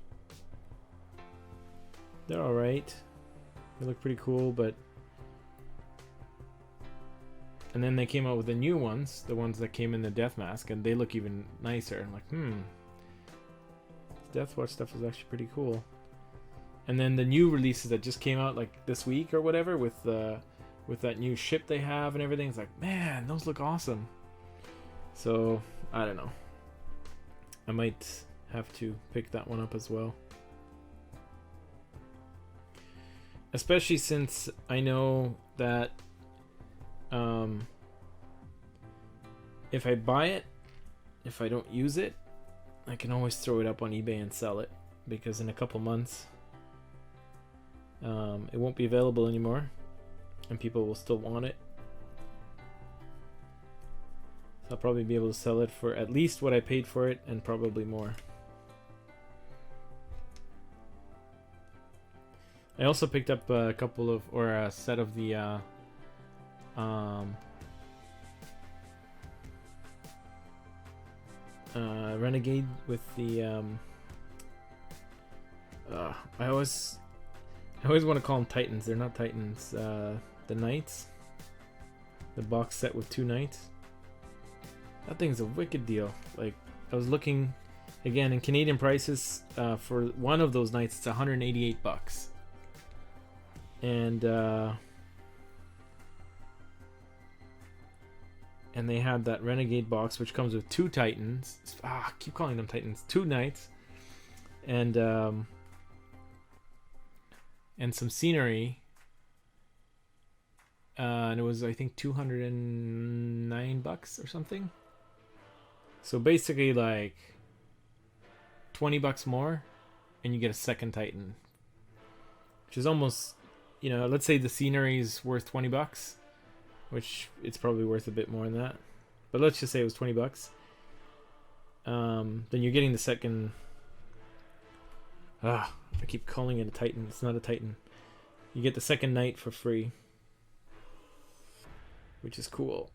they're alright. They look pretty cool, but... And then they came out with the new ones, the ones that came in the Death Mask, and they look even nicer. I'm like, Deathwatch stuff is actually pretty cool. And then the new releases that just came out like this week or whatever with with that new ship they have and everything. It's like, man, those look awesome. So I don't know. I might have to pick that one up as well. Especially since I know that if I buy it, if I don't use it, I can always throw it up on eBay and sell it, because in a couple months it won't be available anymore and people will still want it. So I'll probably be able to sell it for at least what I paid for it and probably more. I also picked up a couple of, or a set of the Renegade with the I always want to call them Titans. They're not Titans. The Knights. The box set with 2 Knights. That thing's a wicked deal. Like, I was looking again in Canadian prices for one of those Knights. It's $188, and they had that Renegade box, which comes with 2 Titans. I keep calling them Titans. 2 Knights, and some scenery. And it was, I think, $209 or something. So basically, like $20 more, and you get a second Titan, which is almost, you know, let's say the scenery is worth $20, which it's probably worth a bit more than that. But let's just say it was $20. Then you're getting the second. I keep calling it a Titan. It's not a Titan. You get the second Knight for free, which is cool.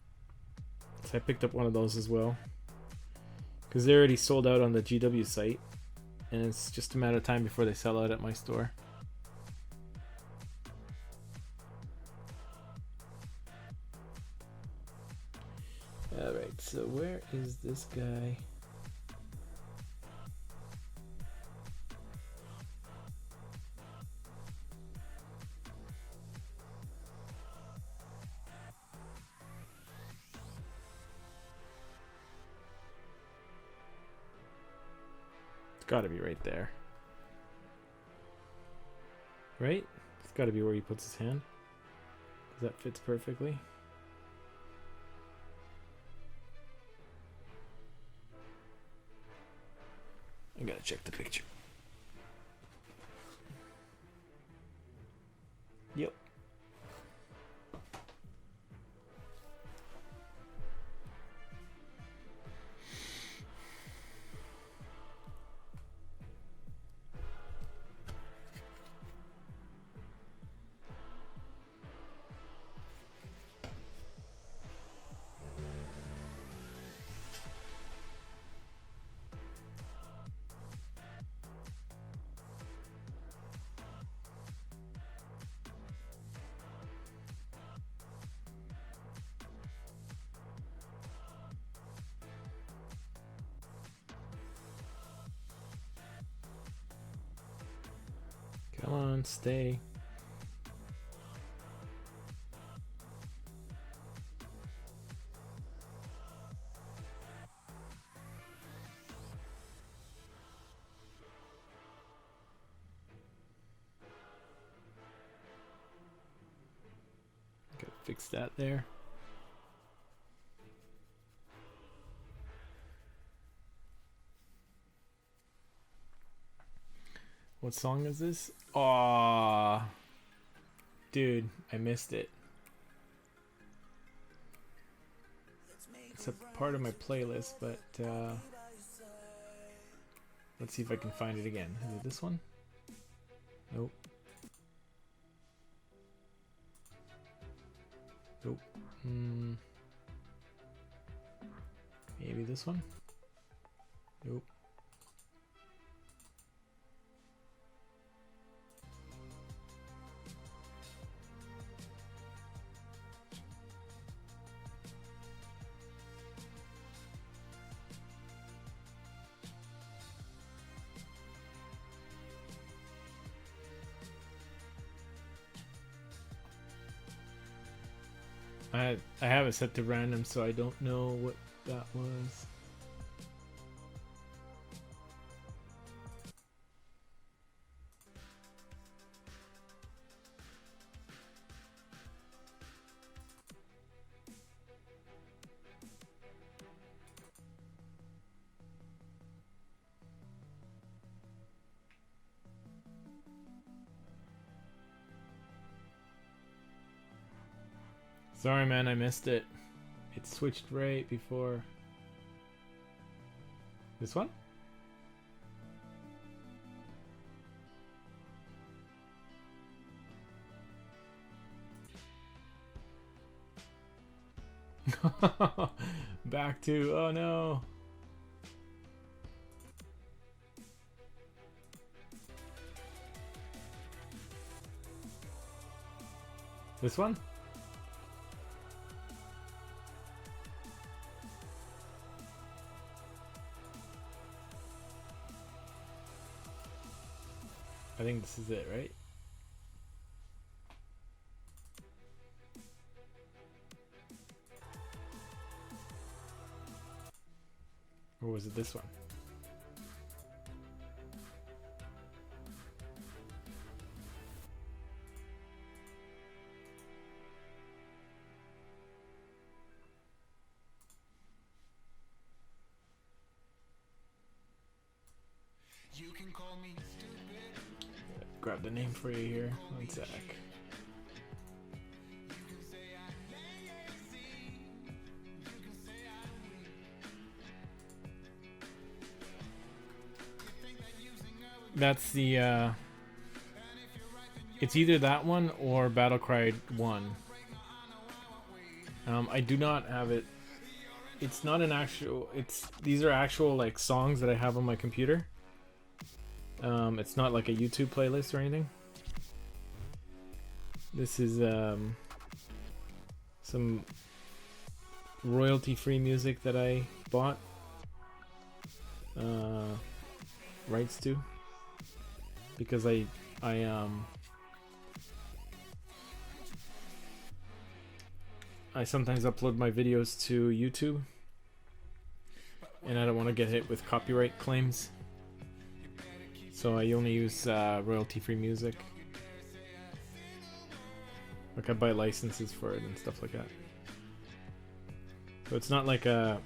So I picked up one of those as well, because they're already sold out on the GW site, and it's just a matter of time before they sell out at my store. Alright, so where is this guy? It's gotta be right there. Right? It's gotta be where he puts his hand, because that fits perfectly. I gotta check the picture. Yep. Come on, stay. Gotta fix that there. What song is this? Aw, dude, I missed it. It's a part of my playlist, but let's see if I can find it again. Is it this one? Nope. Nope. Maybe this one? Nope. I have it set to random, so I don't know what that was. Sorry, man, I missed it. It switched right before. This one? Back to, oh no. This one? I think this is it, right? Or was it this one? You can call me stupid. Grab the name for you here. One sec. That's the it's either that one or Battlecry 1. I do not have it. It's not an actual, these are actual like songs that I have on my computer. It's not like a YouTube playlist or anything. This is some royalty-free music that I bought rights to because I sometimes upload my videos to YouTube and I don't want to get hit with copyright claims. So I only use royalty-free music. Like I buy licenses for it and stuff like that. So it's not like a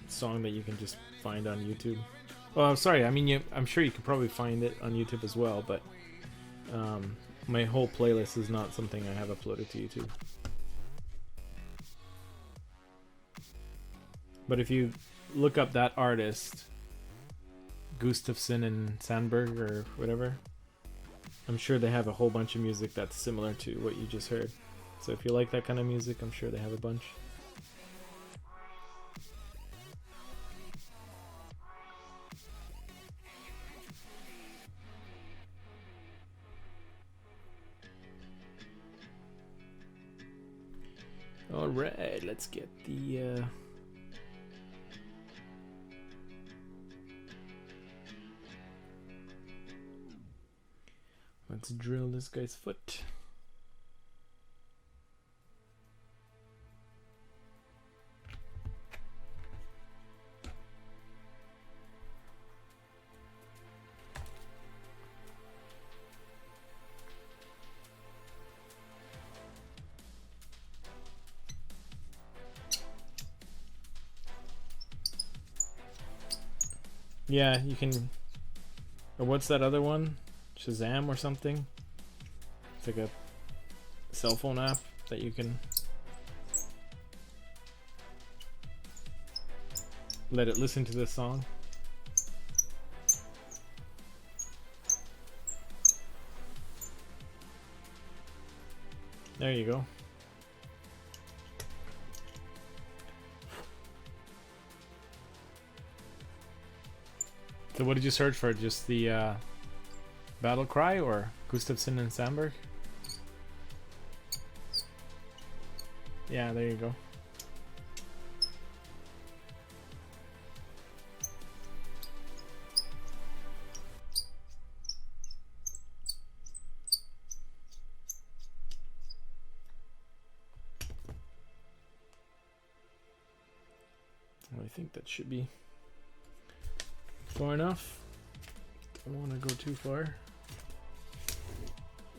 song that you can just find on YouTube. Well, I'm sorry. I mean, I'm sure you could probably find it on YouTube as well, but my whole playlist is not something I have uploaded to YouTube. But if you look up that artist, Gustafsson and Sandberg or whatever, I'm sure they have a whole bunch of music that's similar to what you just heard. So if you like that kind of music, I'm sure they have a bunch. Alright, let's get the let's drill this guy's foot. Yeah, you can. Or what's that other one? Shazam or something? It's like a cell phone app that you can let it listen to this song. There you go. So what did you search for? Just the Battle Cry or Gustafsson and Sandberg? Yeah, there you go. I think that should be far enough. Don't want to go too far.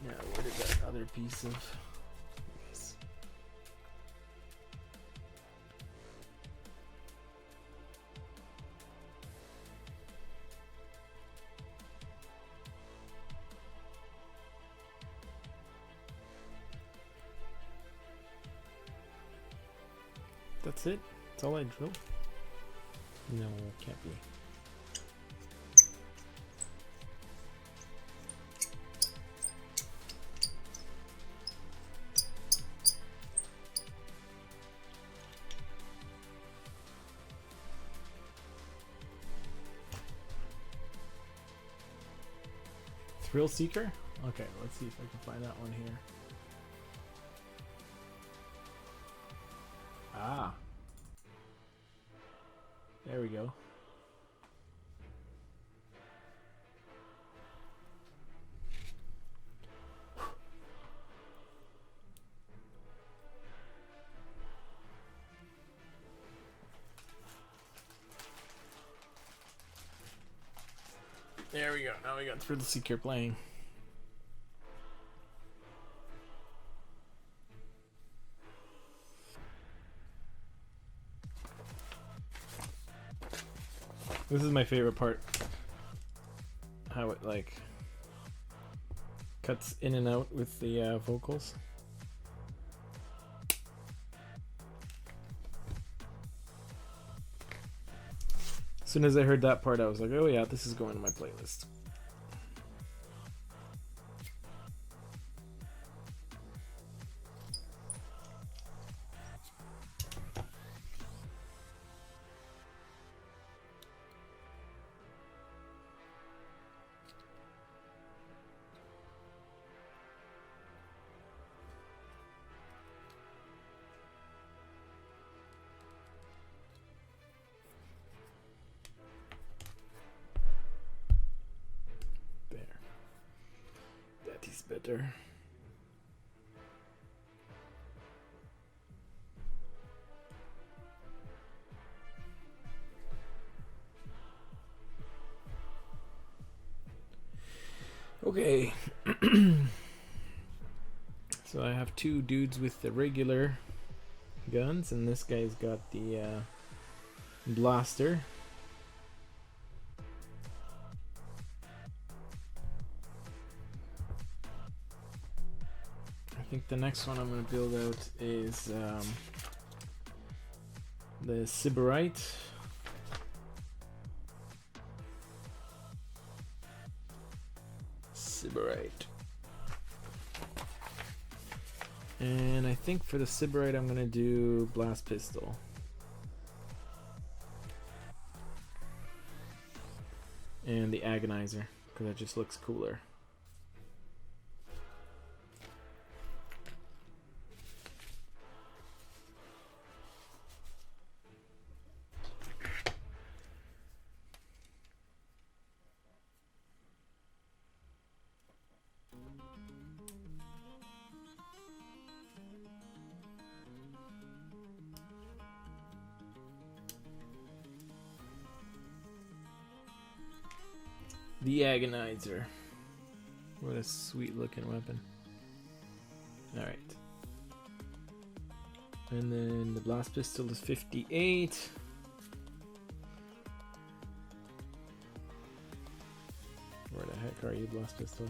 Now, where did that other piece of... Yes. That's it? That's all I drilled? No, can't be. Thrill Seeker? Okay, let's see if I can find that one here. Ah. There we go. There we go. Now we got Thrill Seeker playing. This is my favorite part. How it like cuts in and out with the vocals. As soon as I heard that part, I was like, oh yeah, this is going to my playlist. Better. Okay. So I have two dudes with the regular guns, and this guy's got the blaster. I think the next one I'm going to build out is the Sybarite. And I think for the Sybarite I'm going to do Blast Pistol. And the Agonizer, because that just looks cooler. The Agonizer. What a sweet looking weapon. Alright. And then the Blast Pistol is 58. Where the heck are you, Blast Pistol?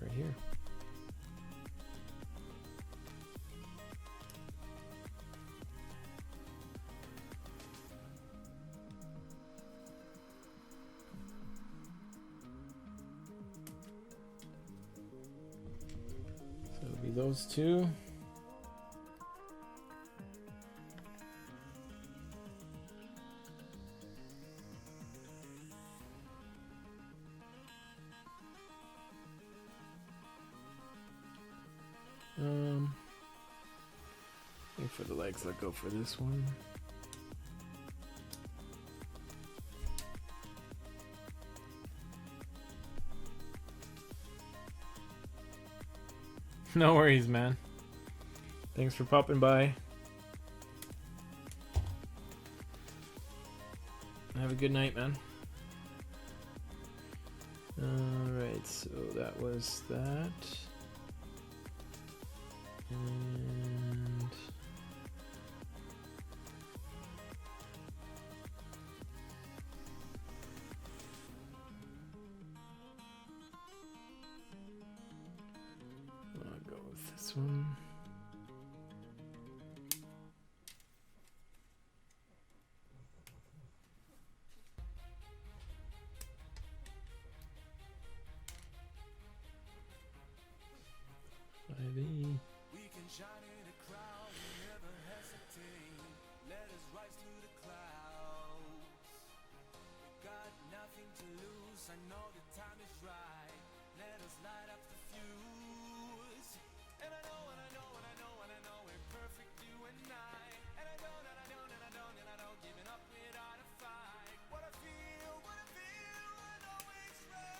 Right here. Those two. I think for the legs, I'll go for this one. No worries, man. Thanks for popping by. Have a good night, man. Alright, so that was that. And I'll go with this one. IV. We can shine in a crowd, we never hesitate. Let us rise to the clouds. We got nothing to lose, I know the time is right. Let us light up the fuse. And I know, and I know, and I know, and I know we're perfect, you and I. And I don't, and I don't, and I don't, and I don't giving up without a fight. What I feel, I know it's right.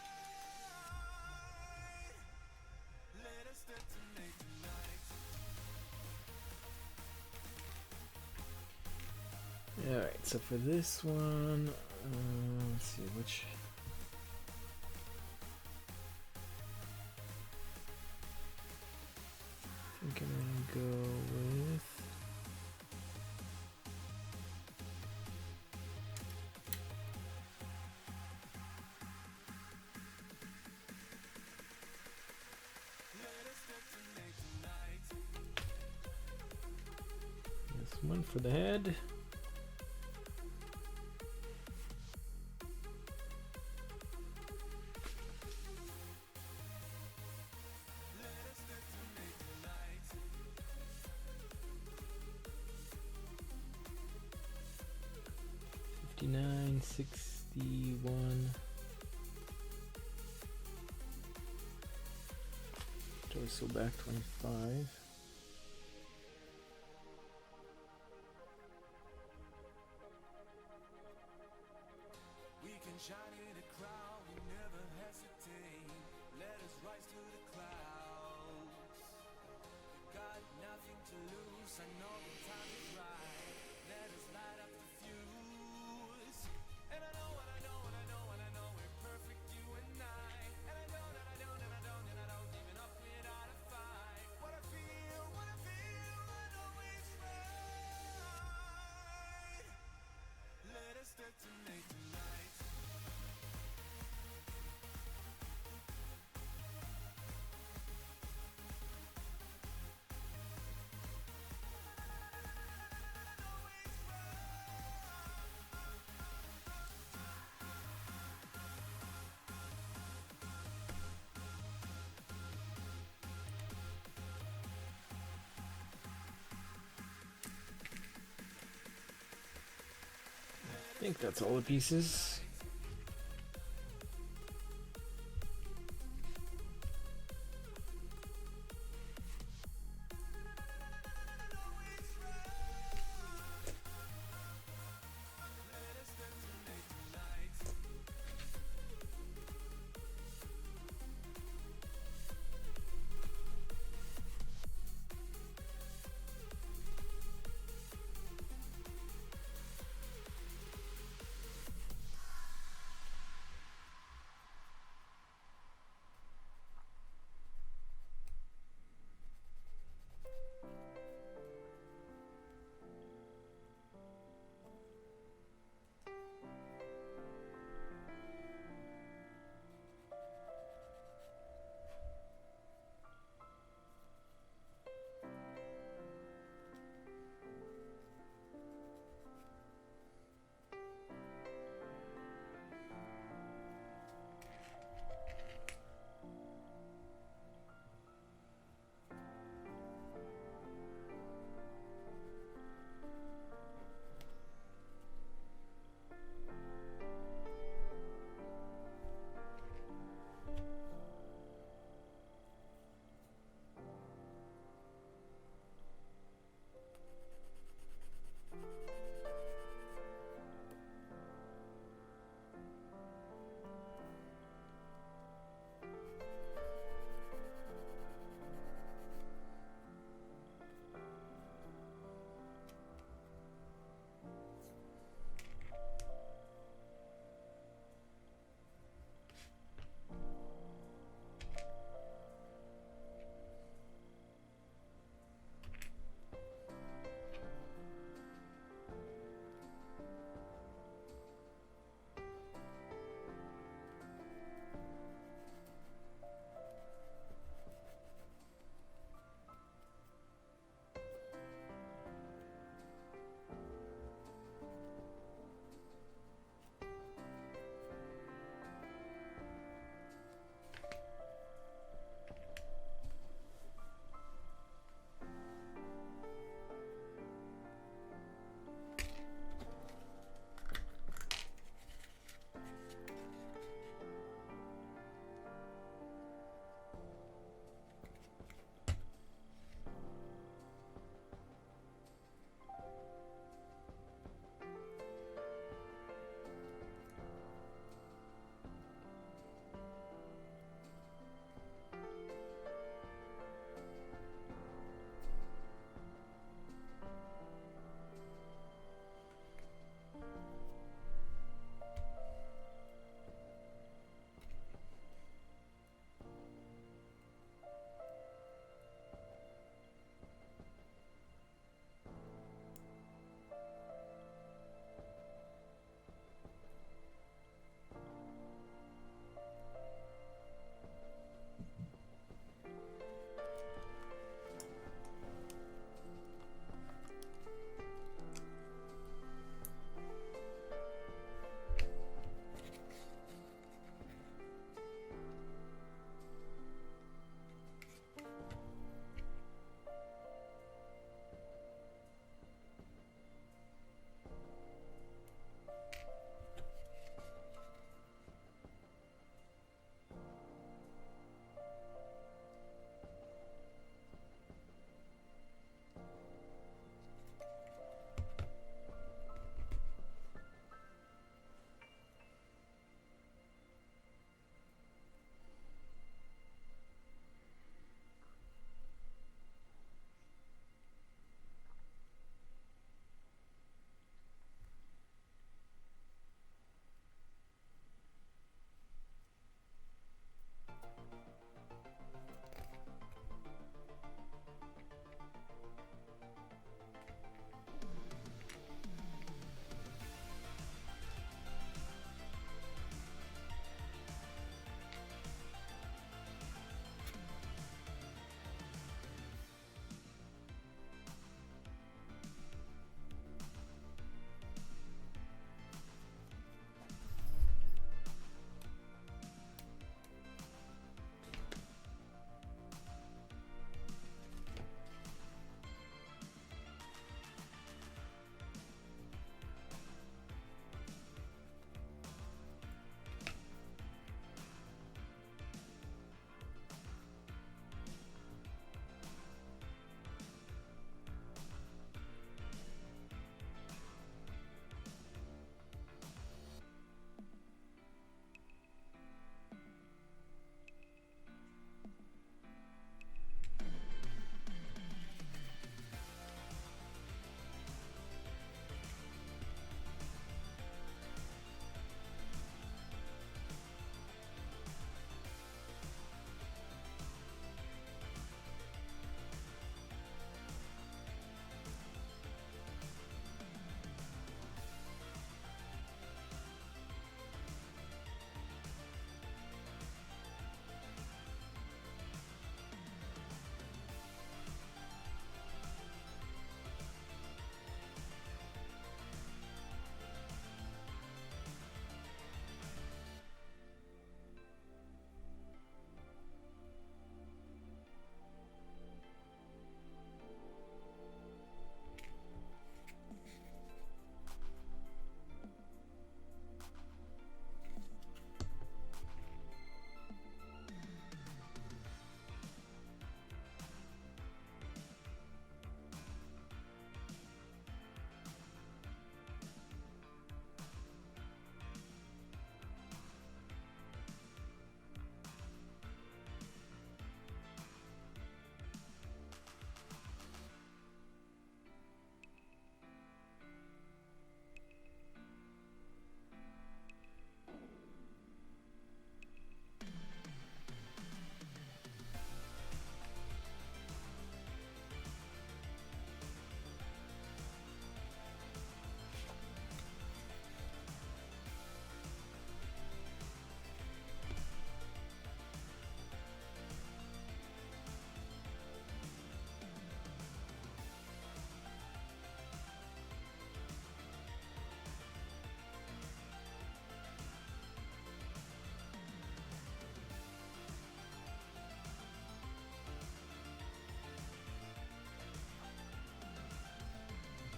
Let us detonate tonight. Alright, so for this one, let's see which. I think I'm gonna go with. Let us detonate tonight. This one for the head. Let us detonate tonight. 59, 61. Torso back 25. We can shine in a crowd, we never hesitate. Let us rise to the clouds. We got nothing to lose, I know the time is right. Let us light up the fuse. And I know, and I know, and I know, and I know we're perfect, you and I. And I don't, and I don't, and I don't, and I don't giving up without a fight. What I feel, I know it's right. Let us detonate tonight. I think that's all the pieces. Let us detonate tonight.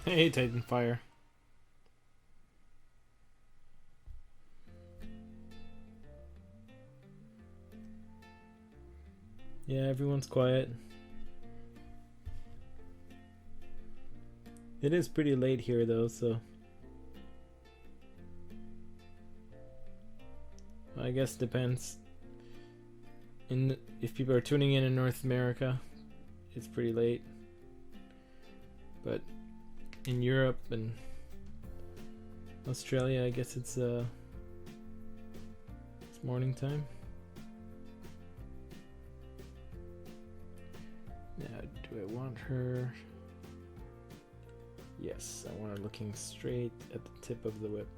Hey, Titan Fire. Yeah, everyone's quiet. It is pretty late here though, so I guess depends. If people are tuning in North America, it's pretty late. But in Europe and Australia, I guess it's morning time. Now, do I want her? Yes, I want her looking straight at the tip of the whip.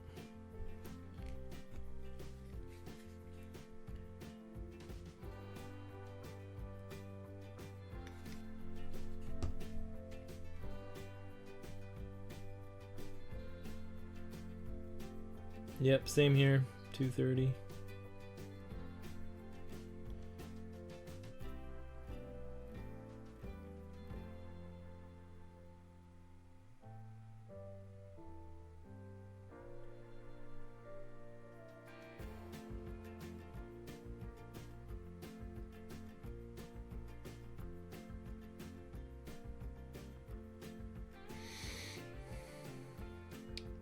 Yep, same here. 2:30.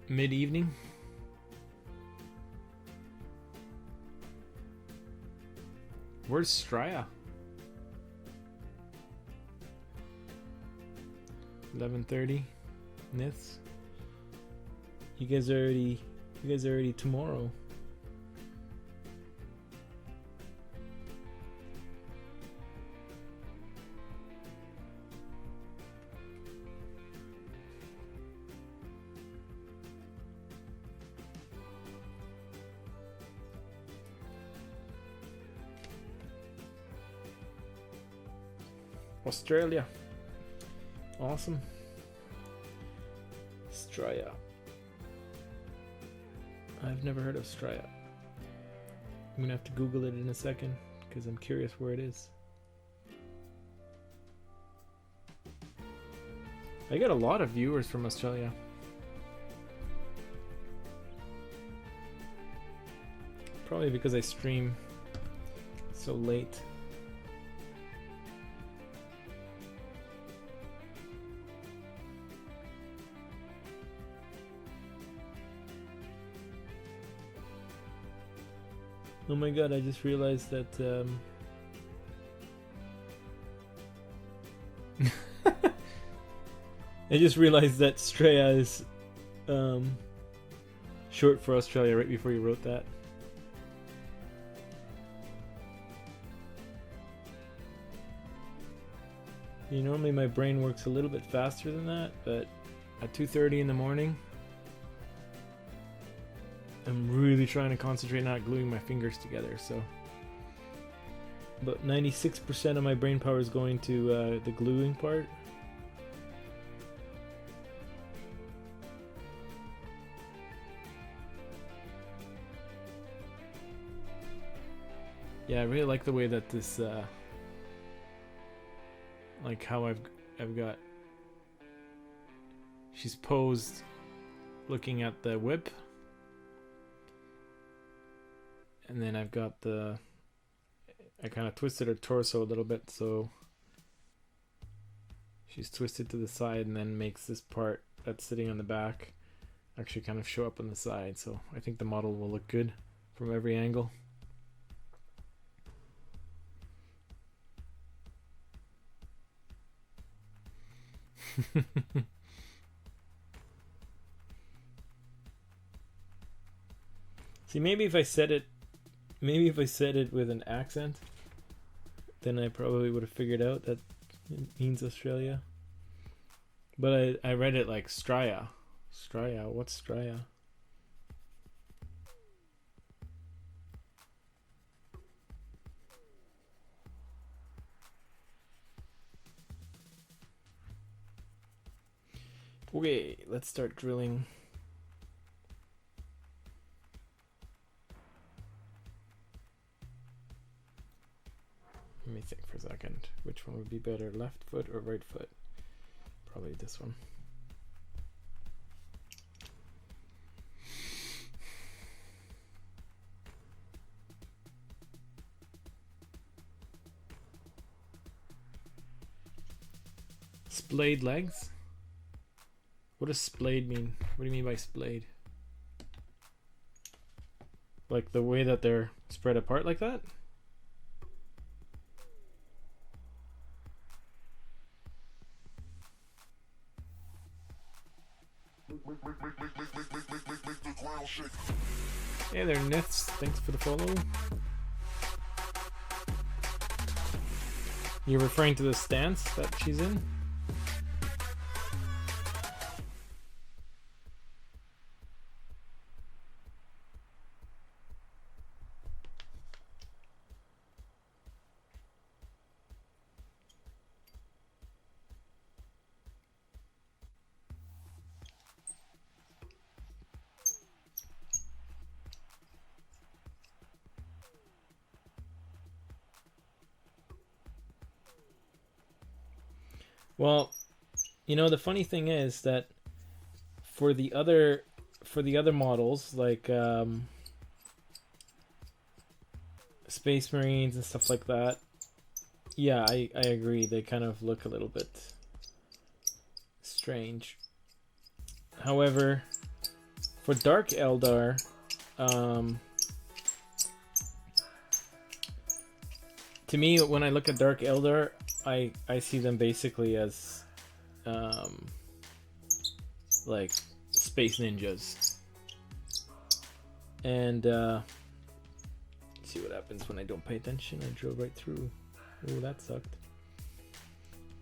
Mid-evening. Where's Straya? 11:30. Niths. You guys are already tomorrow. Australia. Awesome. Straya. I've never heard of Straya. I'm gonna have to Google it in a second because I'm curious where it is. I get a lot of viewers from Australia. Probably because I stream so late. Oh my god, I just realized that I just realized that Straya is short for Australia right before you wrote that. Normally my brain works a little bit faster than that, but at 2:30 in the morning I'm really trying to concentrate not gluing my fingers together, so about 96% of my brain power is going to the gluing part. Yeah, I really like the way that this like how I've got she's posed looking at the whip. And then I've got I kind of twisted her torso a little bit, so she's twisted to the side and then makes this part that's sitting on the back actually kind of show up on the side. So I think the model will look good from every angle. See, maybe if I said it with an accent, then I probably would have figured out that it means Australia. But I read it like Straya. Straya, what's Straya? Okay, let's start drilling. Let me think for a second. Which one would be better, left foot or right foot? Probably this one. Splayed legs? What does splayed mean? What do you mean by splayed? Like the way that they're spread apart like that? Hey there, Niths. Thanks for the follow. You're referring to the stance that she's in? Well, you know, the funny thing is that for the other models like Space Marines and stuff like that, yeah, I agree. They kind of look a little bit strange. However, for Dark Eldar, to me, when I look at Dark Eldar, I see them basically as like space ninjas. And see what happens when I don't pay attention. I drove right through. Oh, that sucked.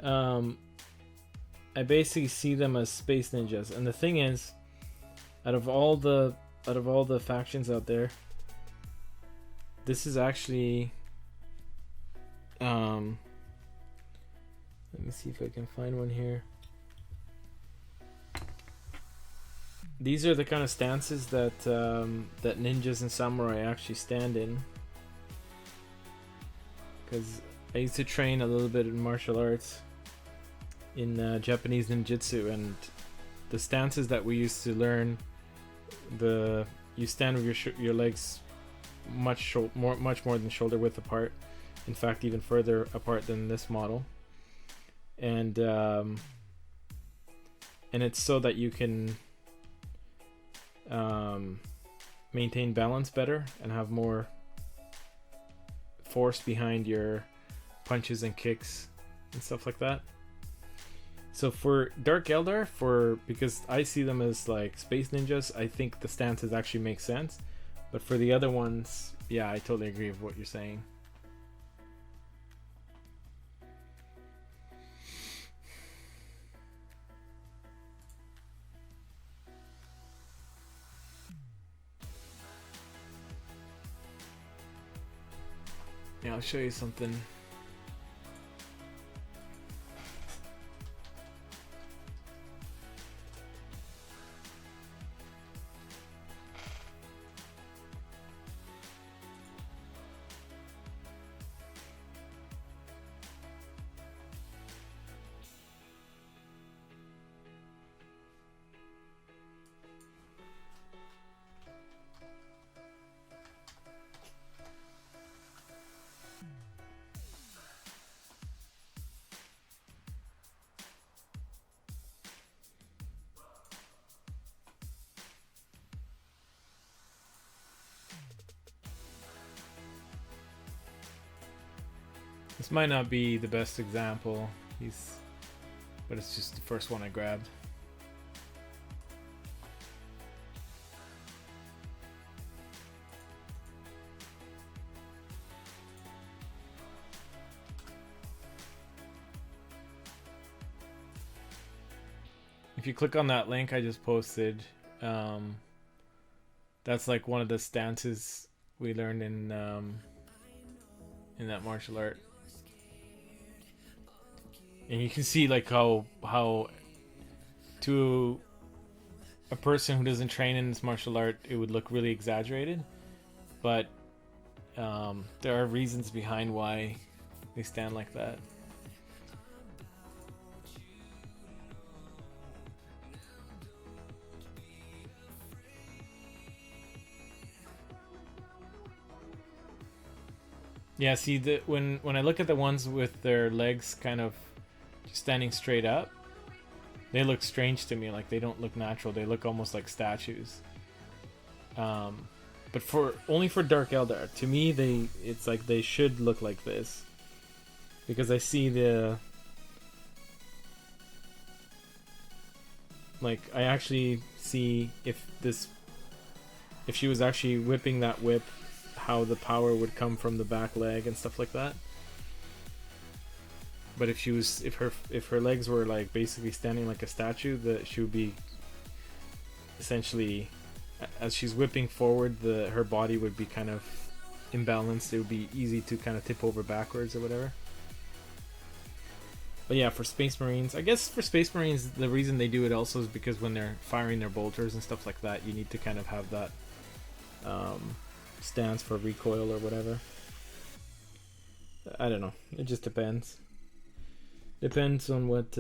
I basically see them as space ninjas, and the thing is, out of all the factions out there, this is actually let me see if I can find one here. These are the kind of stances that that ninjas and samurai actually stand in. Because I used to train a little bit in martial arts in Japanese ninjutsu, and the stances that we used to learn, you stand with your legs much more than shoulder width apart. In fact, even further apart than this model. And it's so that you can maintain balance better and have more force behind your punches and kicks and stuff like that. So for Dark Eldar, because I see them as like space ninjas, I think the stances actually make sense. But for the other ones, yeah, I totally agree with what you're saying. Yeah, I'll show you something. This might not be the best example, but it's just the first one I grabbed. If you click on that link I just posted, that's like one of the stances we learned in that martial art. And you can see like how to a person who doesn't train in this martial art it would look really exaggerated, but there are reasons behind why they stand like that. Yeah, see when I look at the ones with their legs kind of standing straight up, they look strange to me. Like they don't look natural. They look almost like statues. But only for Dark Eldar, to me it's like they should look like this, because I see I actually see if she was actually whipping that whip, how the power would come from the back leg and stuff like that. But if her legs were like basically standing like a statue, that she would be essentially, as she's whipping forward, her body would be kind of imbalanced. It would be easy to kind of tip over backwards or whatever. But yeah, for Space Marines, I guess for Space Marines, the reason they do it also is because when they're firing their bolters and stuff like that, you need to kind of have that stance for recoil or whatever. I don't know. It just depends. Depends on what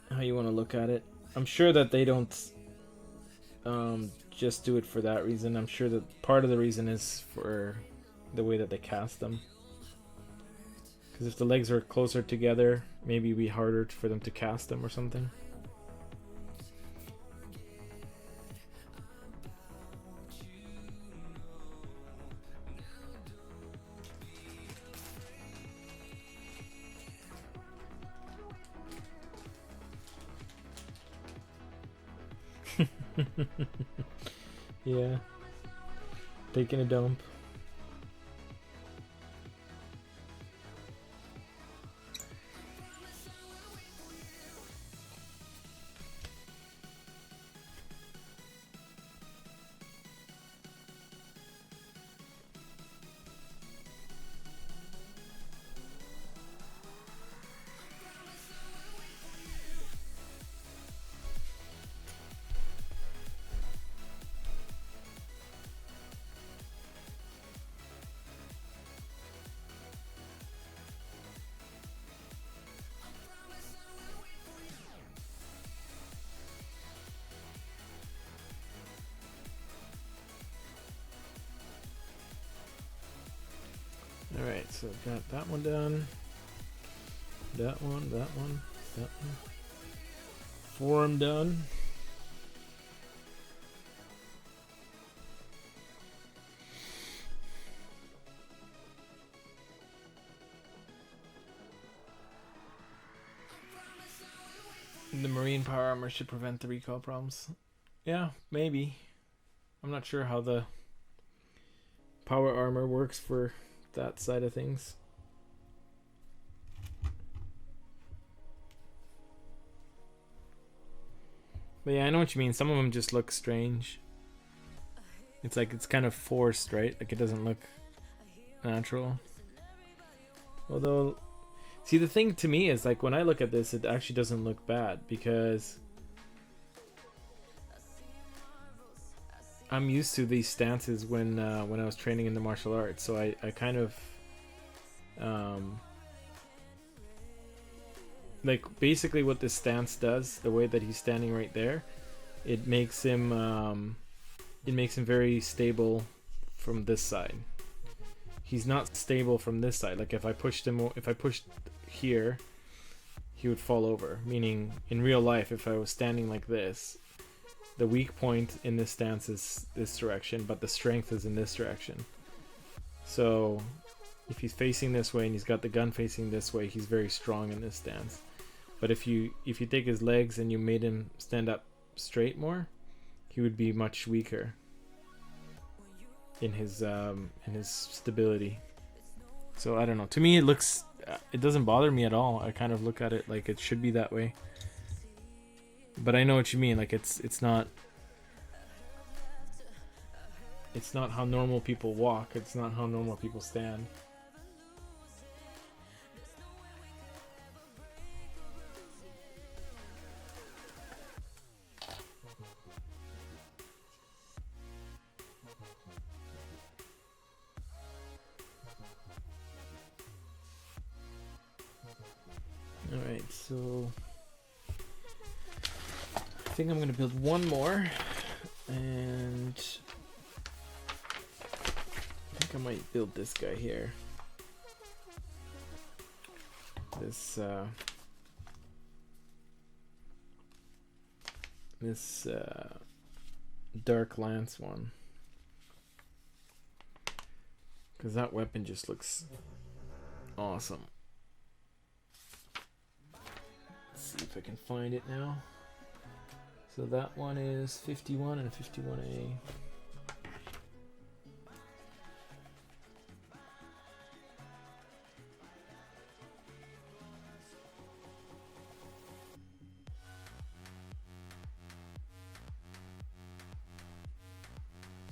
how you want to look at it. I'm sure that they don't just do it for that reason. I'm sure that part of the reason is for the way that they cast them. Because if the legs are closer together, maybe it'd be harder for them to cast them or something. Yeah. Taking a dump. Alright, so got that one done. That one, that one, that one. Form done. The Marine power armor should prevent the recoil problems. Yeah, maybe. I'm not sure how the power armor works for that side of things. But yeah, I know what you mean. Some of them just look strange. It's like it's kind of forced, right? Like it doesn't look natural. Although, see, the thing to me is like when I look at this, it actually doesn't look bad because I'm used to these stances when I was training in the martial arts, so I kind of like basically what this stance does, the way that he's standing right there, it makes him very stable from this side. He's not stable from this side. Like if I pushed here, he would fall over. Meaning in real life, if I was standing like this, the weak point in this stance is this direction, but the strength is in this direction. So if he's facing this way and he's got the gun facing this way, he's very strong in this stance. But if you take his legs and you made him stand up straight more, he would be much weaker in his stability. So I don't know. To me, it doesn't bother me at all. I kind of look at it like it should be that way. But I know what you mean. Like it's not how normal people walk. It's not how normal people stand. Alright, so I think I'm going to build one more, and I think I might build this guy here. this this Dark Lance one, because that weapon just looks awesome. Let's see if I can find it now. So that one is 51 and 51A.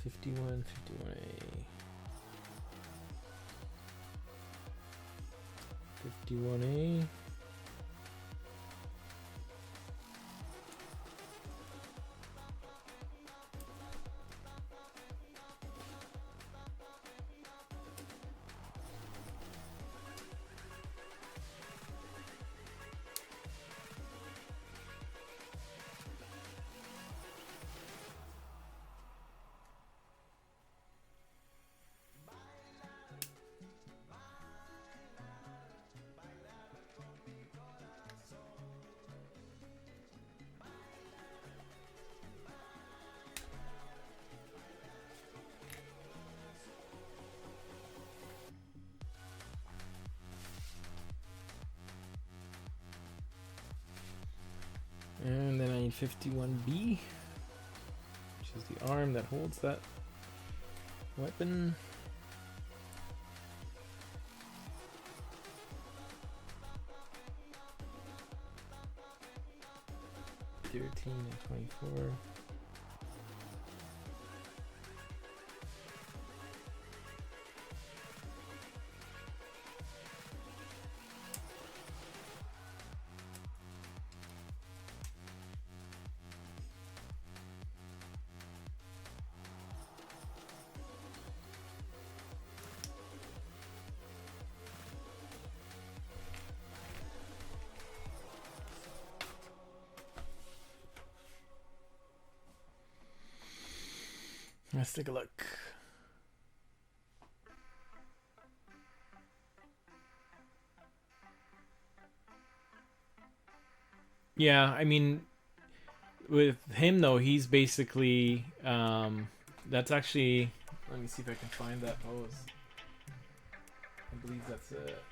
Fifty-one, 51A. And then I need 51B, which is the arm that holds that weapon. $13 and $24. Let's take a look. Yeah, I mean, with him though, he's basically that's actually, let me see if I can find that pose. I believe that's it.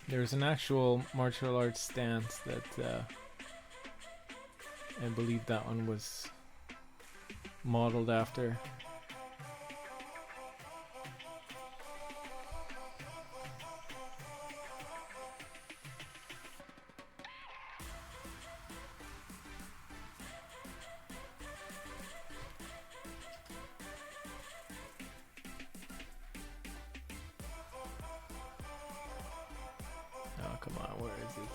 There's an actual martial arts stance that I believe that one was modeled after. Oh, come on, where is it?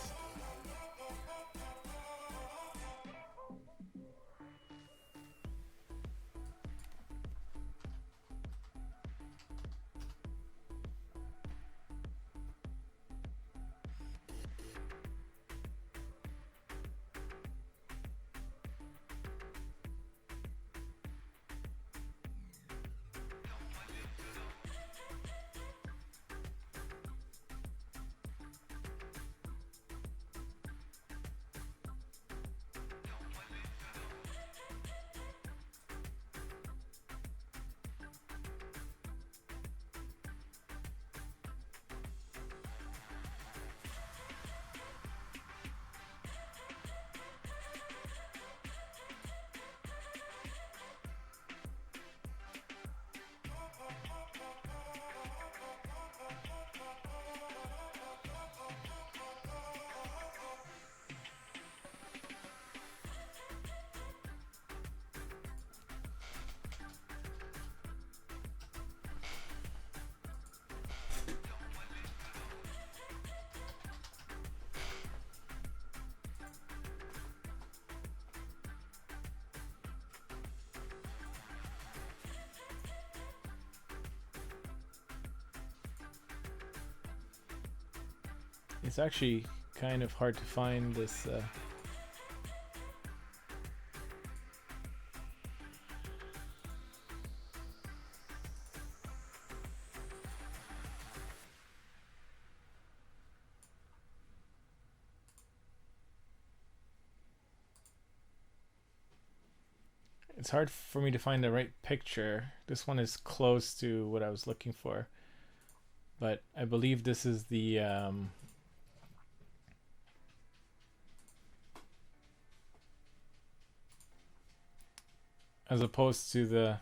It's actually kind of hard to find this. It's hard for me to find the right picture. This one is close to what I was looking for, but I believe this is the as opposed to the.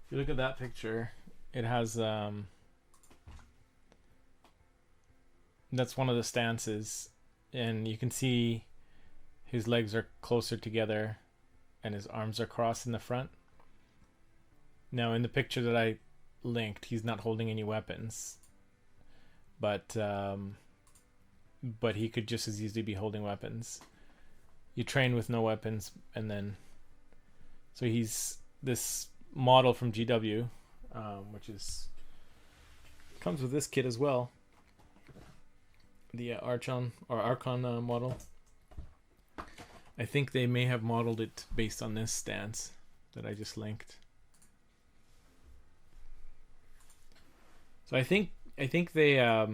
If you look at that picture, it has that's one of the stances, and you can see his legs are closer together and his arms are crossed in the front. Now in the picture that I linked, he's not holding any weapons, but he could just as easily be holding weapons. You train with no weapons, and then so he's this model from GW, which is comes with this kit as well, the Archon model. I think they may have modeled it based on this stance that I just linked. So I think they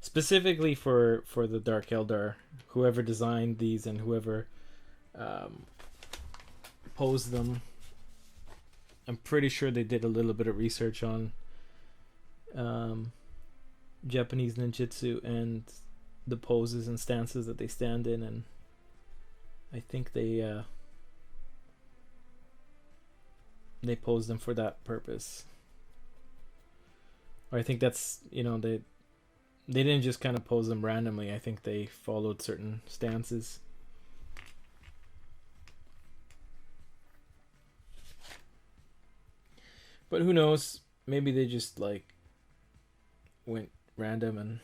specifically for the Dark Eldar, whoever designed these and whoever posed them, I'm pretty sure they did a little bit of research on Japanese ninjutsu and the poses and stances that they stand in, and I think they posed them for that purpose. Or I think that's, they didn't just kind of pose them randomly. I think they followed certain stances. But who knows? Maybe they just went random and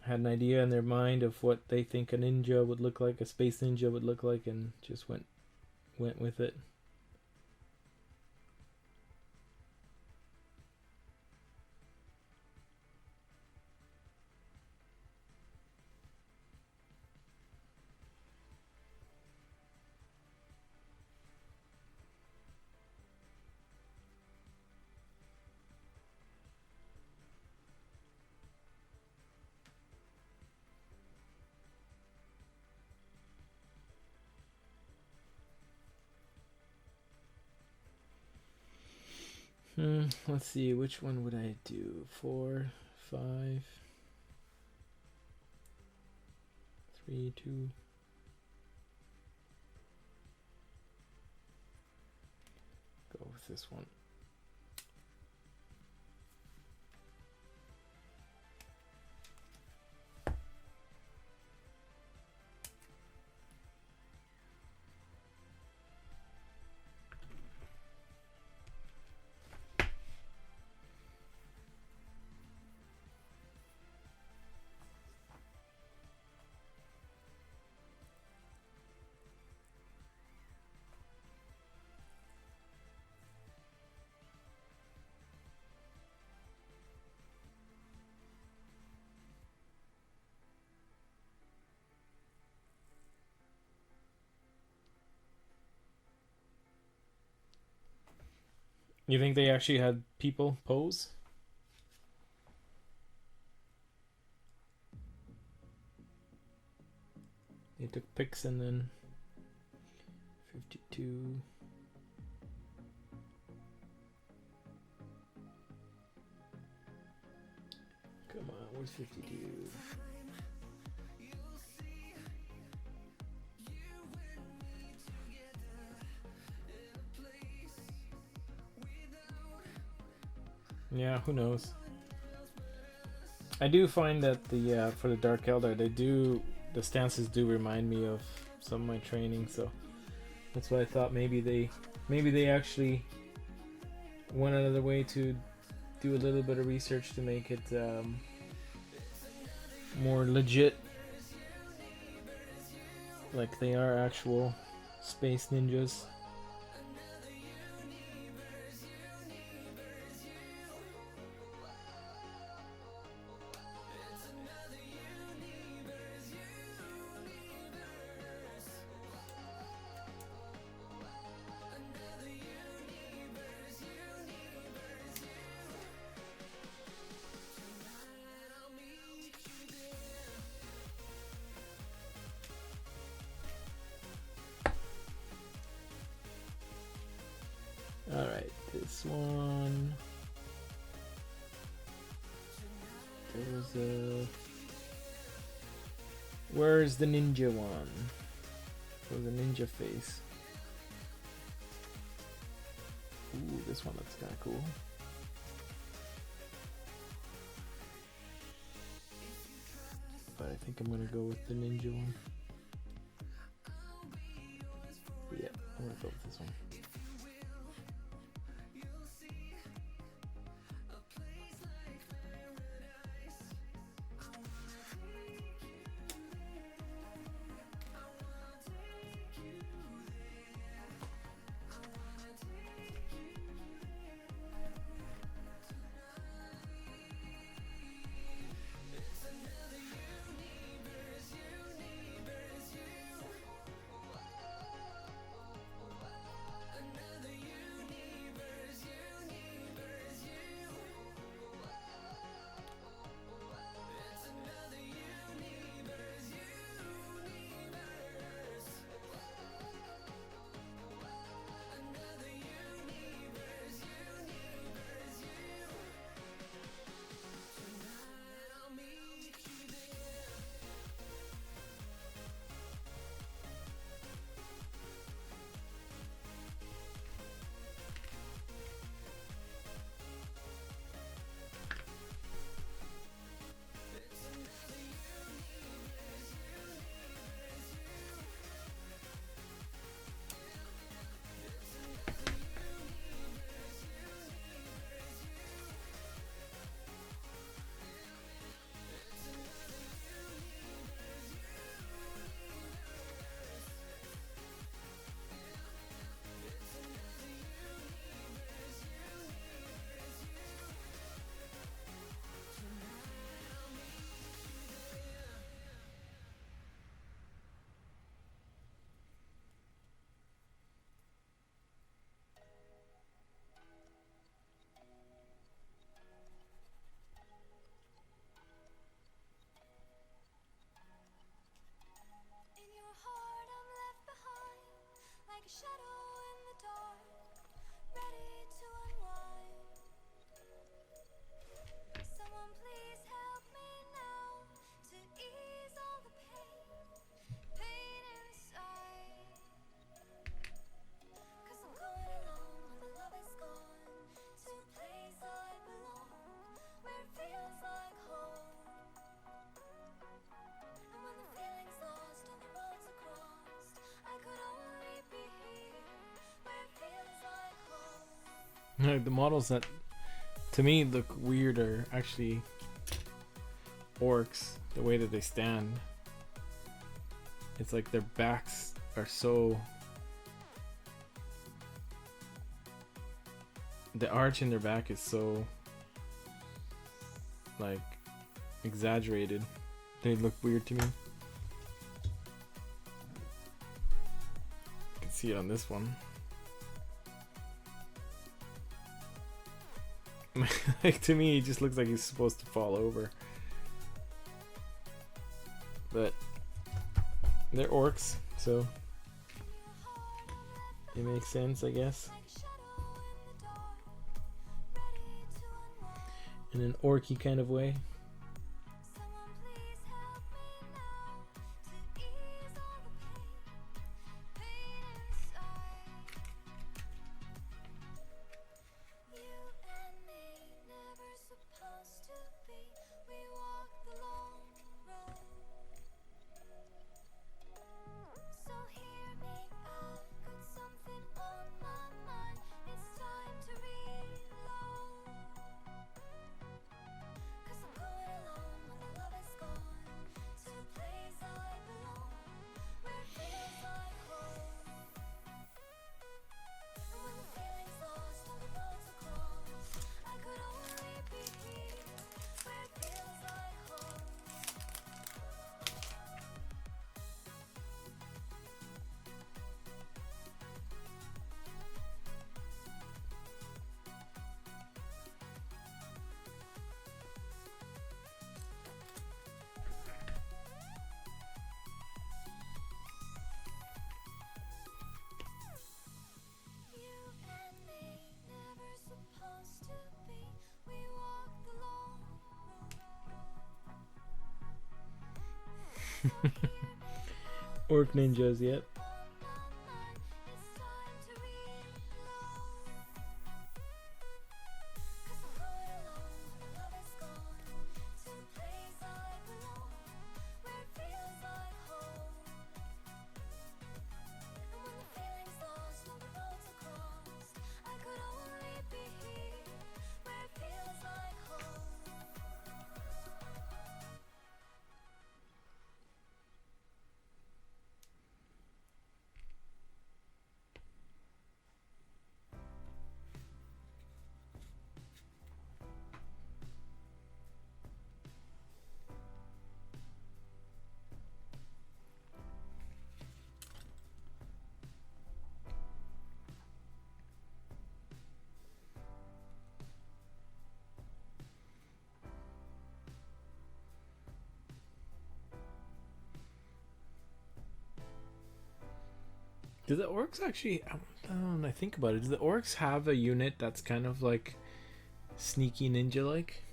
had an idea in their mind of what they think a ninja would look like, a space ninja would look like, and just went with it. Let's see, which one would I do? 4, 5, 3, 2. Go with this one. You think they actually had people pose? They took pics and then 52. Come on, where's 52? Yeah, who knows? I do find that the for the Dark Eldar, the stances do remind me of some of my training, so that's why I thought maybe they actually went out of their way to do a little bit of research to make it more legit, like they are actual space ninjas. this one. There's a. Where's the ninja one? There's a ninja face. Ooh, this one looks kind of cool. But I think I'm gonna go with the ninja one. Yeah, I'm gonna go with this one. The models that to me look weird are actually orcs, the way that they stand. It's like their backs are so... The arch in their back is so like exaggerated. They look weird to me. You can see it on this one. Like, to me, he just looks like he's supposed to fall over. But they're orcs, so it makes sense, I guess. In an orky kind of way. Orc ninjas, yep. Do the orcs actually? I think about it. Do the orcs have a unit that's kind of like sneaky ninja like?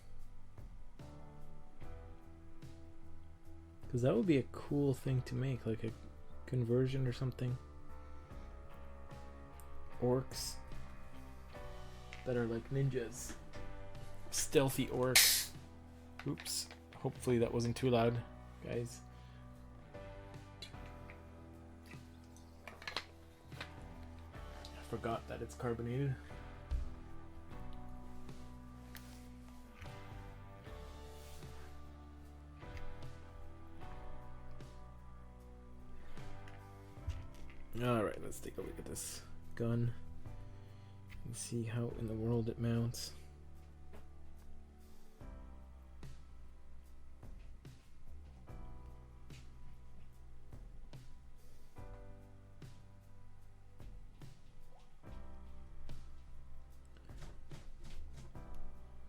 Because that would be a cool thing to make, like a conversion or something. Orcs that are like ninjas. Stealthy orcs. Oops. Hopefully that wasn't too loud, guys. I forgot that it's carbonated. Alright, let's take a look at this gun and see how in the world it mounts.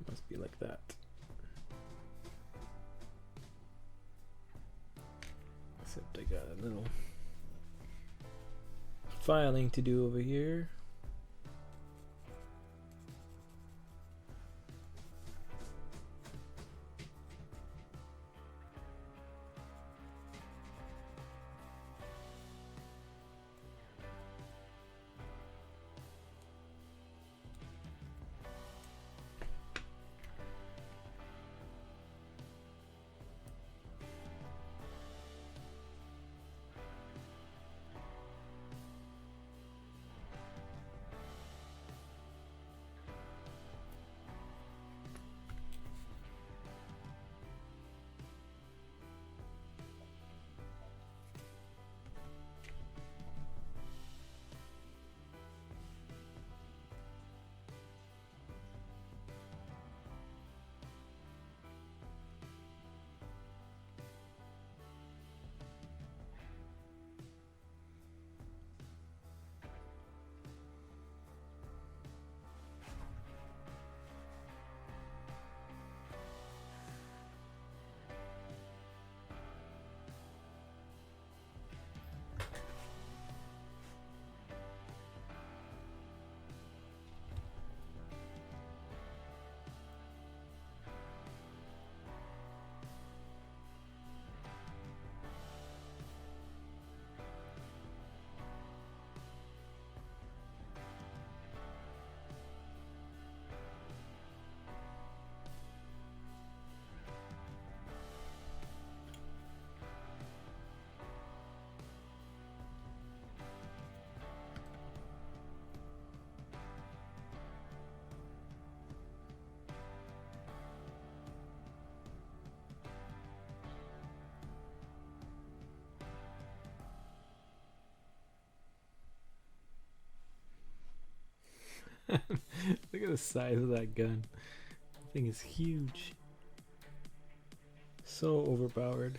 Must be like that. Except I got a little filing to do over here. Look at the size of that gun. That thing is huge. So overpowered.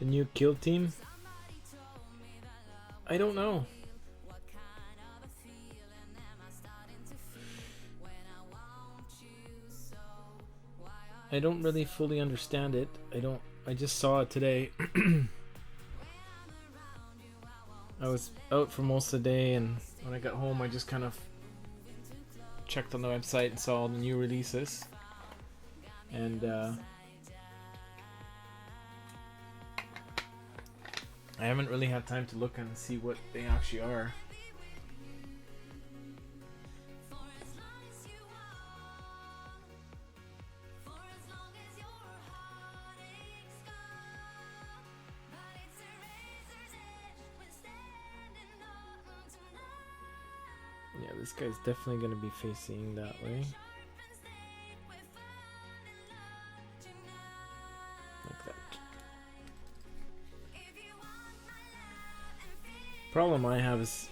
The new kill team? I don't know. I don't really fully understand it. I just saw it today. I was out for most of the day, and when I got home I just kind of checked on the website and saw all the new releases. And I haven't really had time to look and see what they actually are. Yeah, this guy's definitely going to be facing that way. Like that. Problem I have is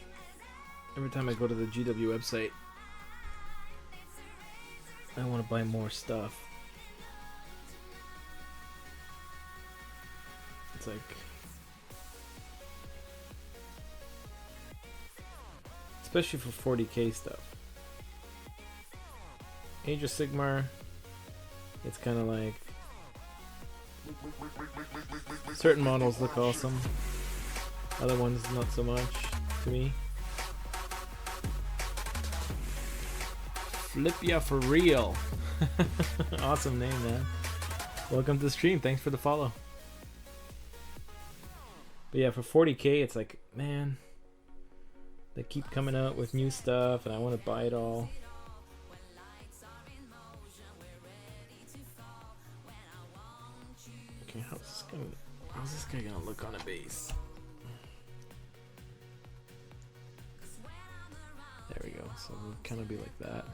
every time I go to the GW website, I want to buy more stuff. It's like, especially for 40k stuff. Age of Sigmar, it's kind of like certain models look awesome, other ones not so much to me. Flip ya for real. Awesome name, man. Welcome to the stream, thanks for the follow. But yeah, for 40k it's like, man, they keep coming out with new stuff and I want to buy it all. Okay, how's this guy gonna look on a base? There we go, so we'll kind of be like that.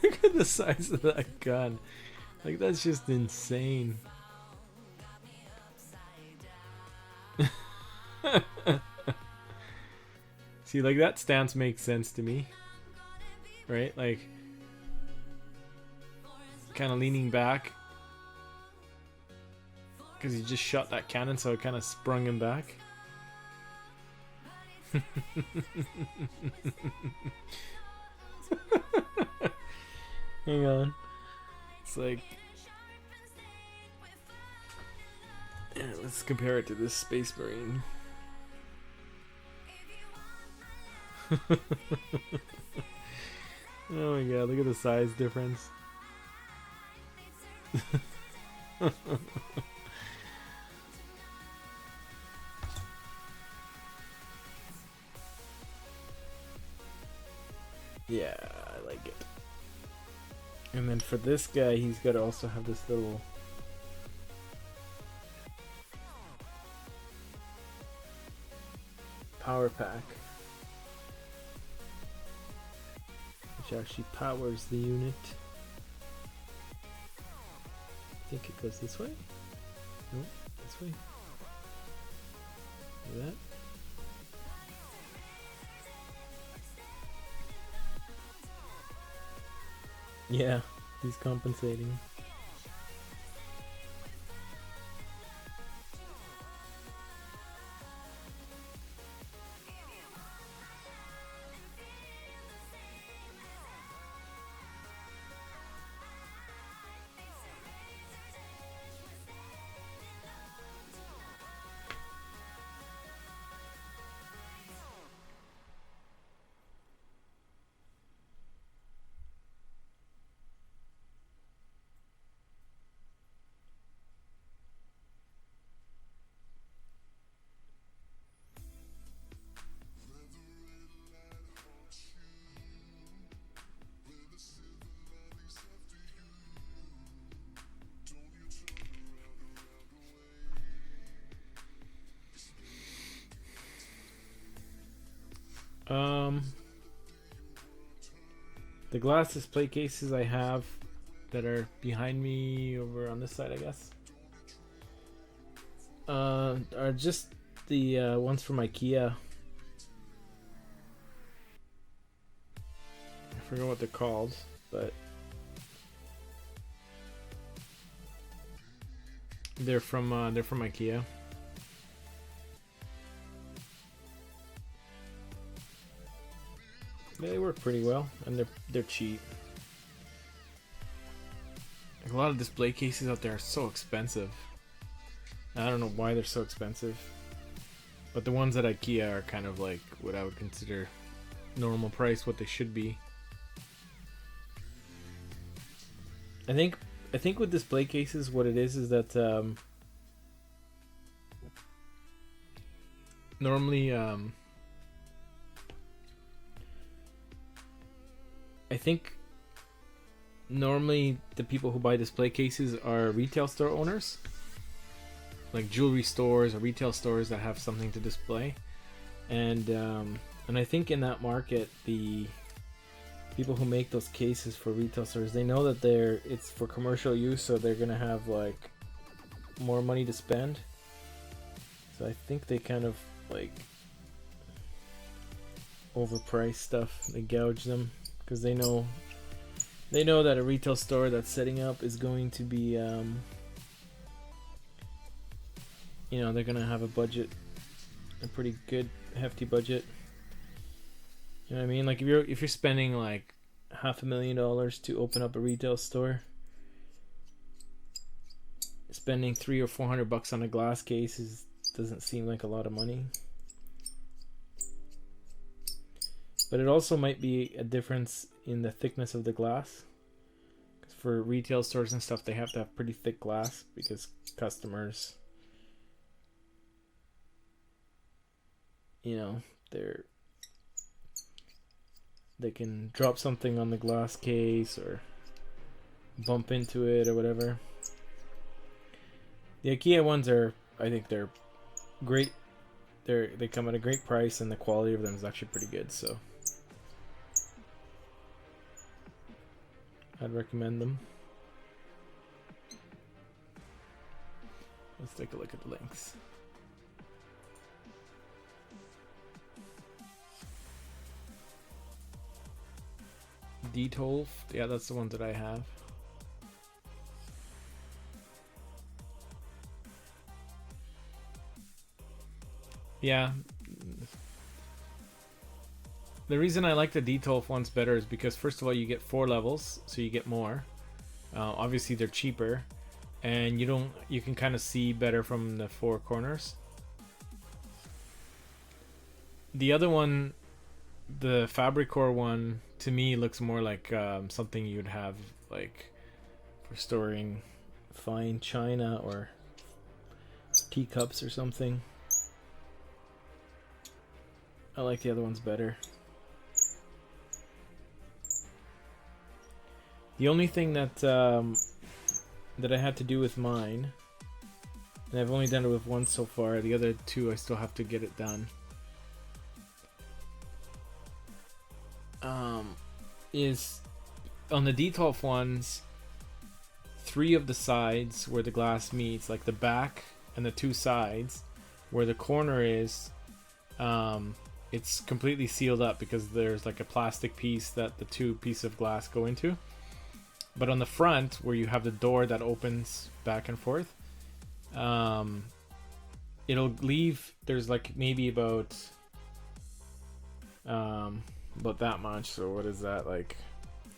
Look at the size of that gun. Like, that's just insane. See, like, that stance makes sense to me. Right? Like, kind of leaning back. Because he just shot that cannon, so it kind of sprung him back. Hang on. It's like... yeah, let's compare it to this Space Marine. Oh my god, look at the size difference. Yeah, I like it. And then for this guy, he's got to also have this little power pack, which actually powers the unit. I think it goes this way? No, this way. Like that. Yeah, he's compensating. The glass display cases I have that are behind me over on this side, I guess, are just the ones from IKEA. I forget what they're called, but They're from IKEA. They work pretty well, and they're cheap. Like, a lot of display cases out there are so expensive. I don't know why they're so expensive, but the ones at IKEA are kind of like what I would consider normal price, what they should be. I think with display cases, what it is that normally I think normally the people who buy display cases are retail store owners, like jewelry stores or retail stores that have something to display, and I think in that market, the people who make those cases for retail stores, they know that it's for commercial use, so they're gonna have like more money to spend. So I think they kind of like overprice stuff. They gouge them because they know that a retail store that's setting up is going to be they're gonna have a budget, a pretty good hefty budget. You know what I mean? Like if you're spending like $500,000 to open up a retail store, spending $300 or $400 on a glass case doesn't seem like a lot of money. But it also might be a difference in the thickness of the glass. 'Cause for retail stores and stuff, they have to have pretty thick glass because customers, they can drop something on the glass case or bump into it or whatever. The IKEA ones I think they're great. They come at a great price, and the quality of them is actually pretty good, so I'd recommend them. Let's take a look at the links. Detolf, yeah, that's the one that I have. Yeah. The reason I like the Detolf ones better is because, first of all, you get 4 levels, so you get more. Obviously, they're cheaper, and you can kind of see better from the 4 corners. The other one, the Fabricore one, to me looks more like something you'd have like for storing fine china or teacups or something. I like the other ones better. The only thing that I had to do with mine, and I've only done it with one so far, the other 2 I still have to get it done, is on the Detolf ones, 3 of the sides where the glass meets, like the back and the 2 sides where the corner is, it's completely sealed up because there's like a plastic piece that the 2 pieces of glass go into. But on the front, where you have the door that opens back and forth, it'll leave, there's like maybe about that much. So what is that, like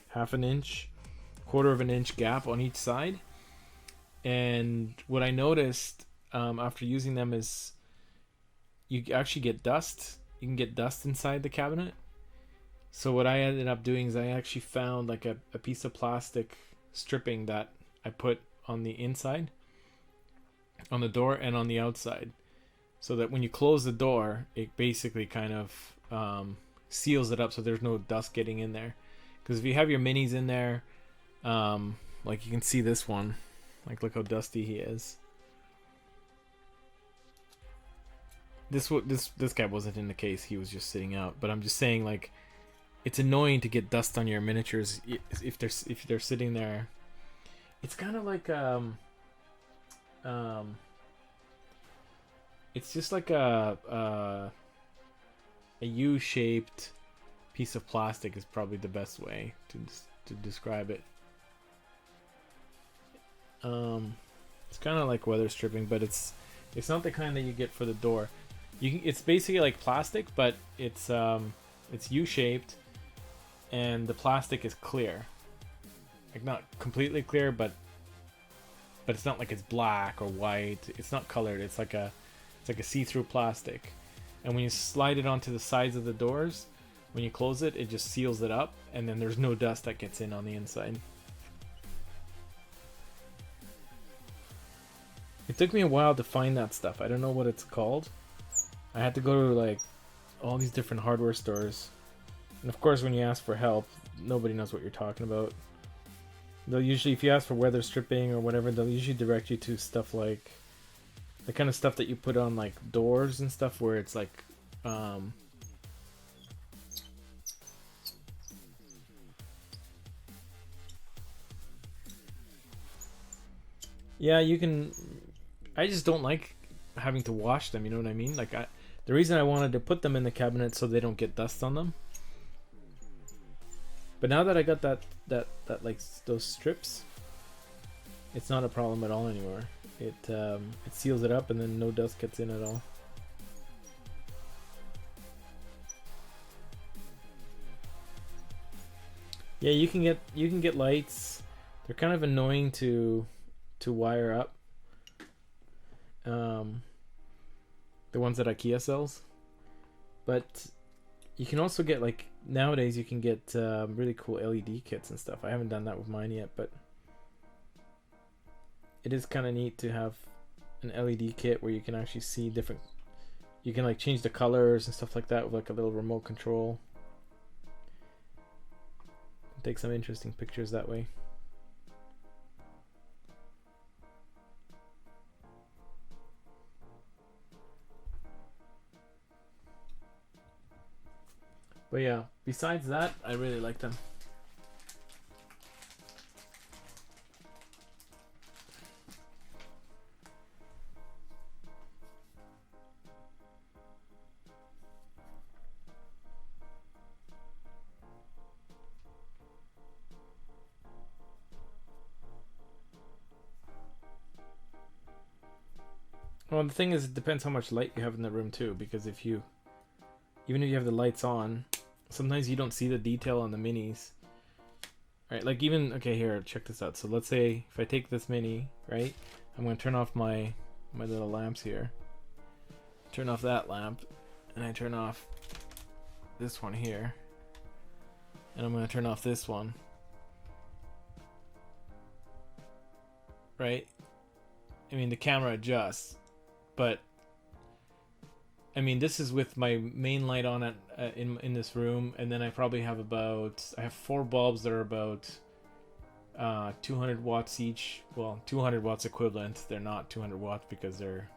half an inch, quarter of an inch gap on each side. And what I noticed after using them is you actually get dust. You can get dust inside the cabinet. So what I ended up doing is I actually found like a piece of plastic stripping that I put on the inside, on the door and on the outside, so that when you close the door, it basically kind of seals it up so there's no dust getting in there. Because if you have your minis in there, like you can see this one, like look how dusty he is. This guy wasn't in the case, he was just sitting out. But I'm just saying, like, it's annoying to get dust on your miniatures if they're sitting there. It's kind of like it's just like a U-shaped piece of plastic is probably the best way to describe it. So It's kind of like weather stripping, but it's not the kind that you get for the door. It's basically like plastic, but it's U-shaped, and the plastic is clear. Like not completely clear, but it's not like it's black or white. It's not colored. It's like a see-through plastic. And when you slide it onto the sides of the doors, when you close it, it just seals it up, and then there's no dust that gets in on the inside. It took me a while to find that stuff. I don't know what it's called. I had to go to like all these different hardware stores. And of course, when you ask for help, nobody knows what you're talking about. They'll usually, if you ask for weather stripping or whatever, they'll usually direct you to stuff like the kind of stuff that you put on like doors and stuff, where it's like yeah, you can. I just don't like having to wash them, you know what I mean? Like the reason I wanted to put them in the cabinet so they don't get dust on them. But now that I got that like those strips, it's not a problem at all anymore. It seals it up, and then no dust gets in at all. Yeah, you can get lights. They're kind of annoying to wire up. The ones that IKEA sells, but you can also get, like, nowadays you can get really cool LED kits and stuff. I haven't done that with mine yet, but it is kind of neat to have an LED kit where you can actually see different. You can like change the colors and stuff like that with like a little remote control. Take some interesting pictures that way. But yeah, besides that, I really like them. Well, the thing is, it depends how much light you have in the room too, because even if you have the lights on, sometimes you don't see the detail on the minis. Right, like even, okay, here, check this out. So let's say if I take this mini, right, I'm going to turn off my little lamps here. Turn off that lamp, and I turn off this one here. And I'm going to turn off this one. Right? I mean, the camera adjusts, but I mean, this is with my main light on it in this room, and then I probably have I have 4 bulbs that are about 200 watts each. Well, 200 watts equivalent. They're not 200 watts because they're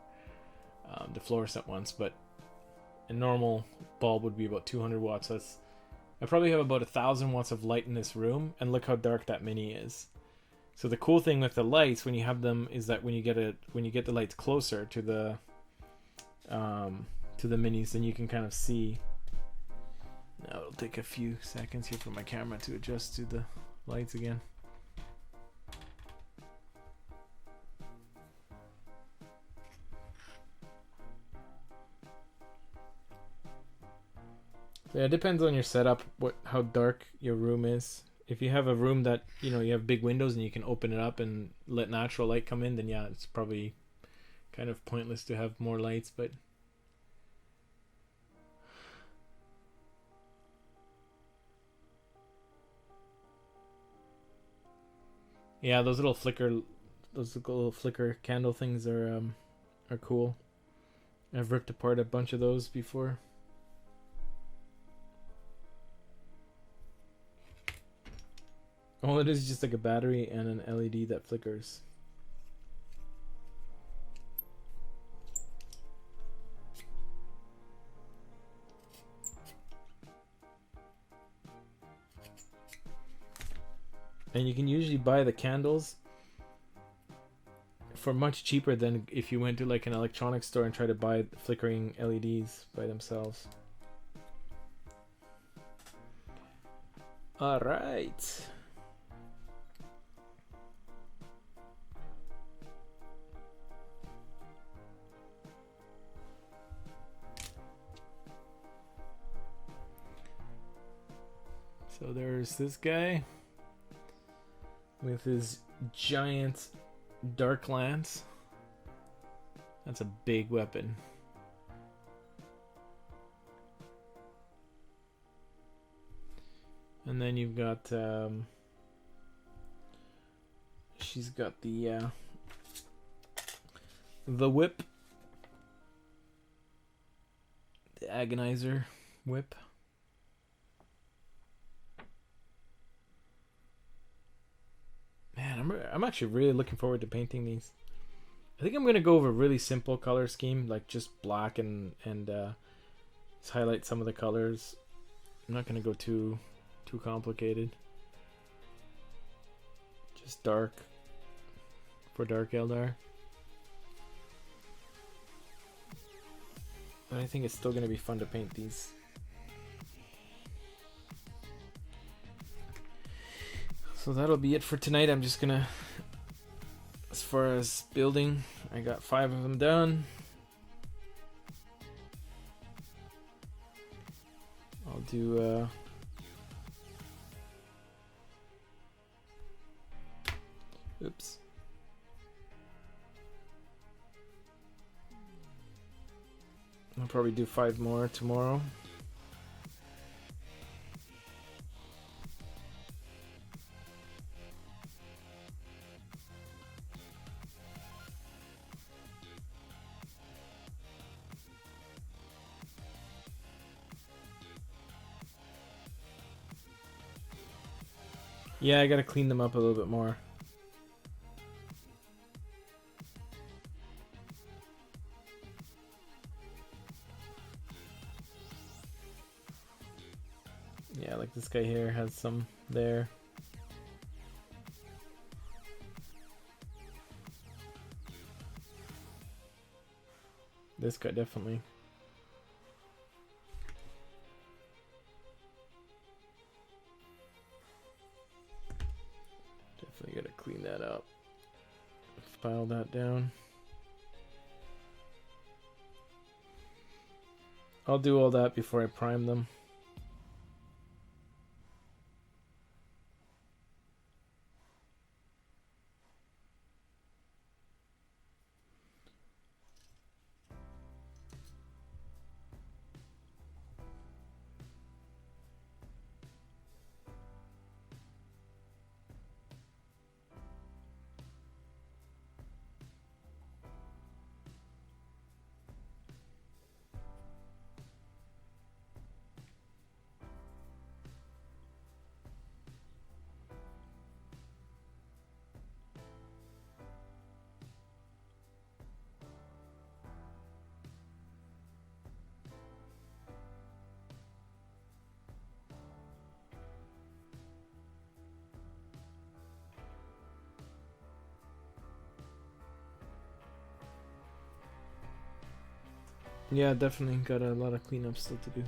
the fluorescent ones, but a normal bulb would be about 200 watts. So I probably have about 1,000 watts of light in this room, and look how dark that mini is. So the cool thing with the lights when you have them is that when you get the lights closer to the minis, then you can kind of see. Now it'll take a few seconds here for my camera to adjust to the lights again. So yeah, it depends on your setup, how dark your room is. If you have a room that, you have big windows and you can open it up and let natural light come in, then yeah, it's probably kind of pointless to have more lights, but yeah, those little flicker candle things are cool. I've ripped apart a bunch of those before. All it is just like a battery and an LED that flickers. And you can usually buy the candles for much cheaper than if you went to like an electronics store and try to buy flickering LEDs by themselves. All right. So there's this guy with his giant dark lance. That's a big weapon. And then you've got she's got the whip, the agonizer whip. Man, I'm actually really looking forward to painting these. I think I'm gonna go over a really simple color scheme, like just black and just highlight some of the colors. I'm not gonna go too complicated. Just dark for Dark Eldar. But I think it's still gonna be fun to paint these. So that'll be it for tonight. I'm just gonna, as far as building, I got 5 of them done. I'll do oops. I'll probably do 5 more tomorrow. Yeah, I gotta clean them up a little bit more. Yeah, like this guy here has some there. This guy definitely. Definitely gotta clean that up. File that down. I'll do all that before I prime them. Yeah, definitely got a lot of cleanup still to do.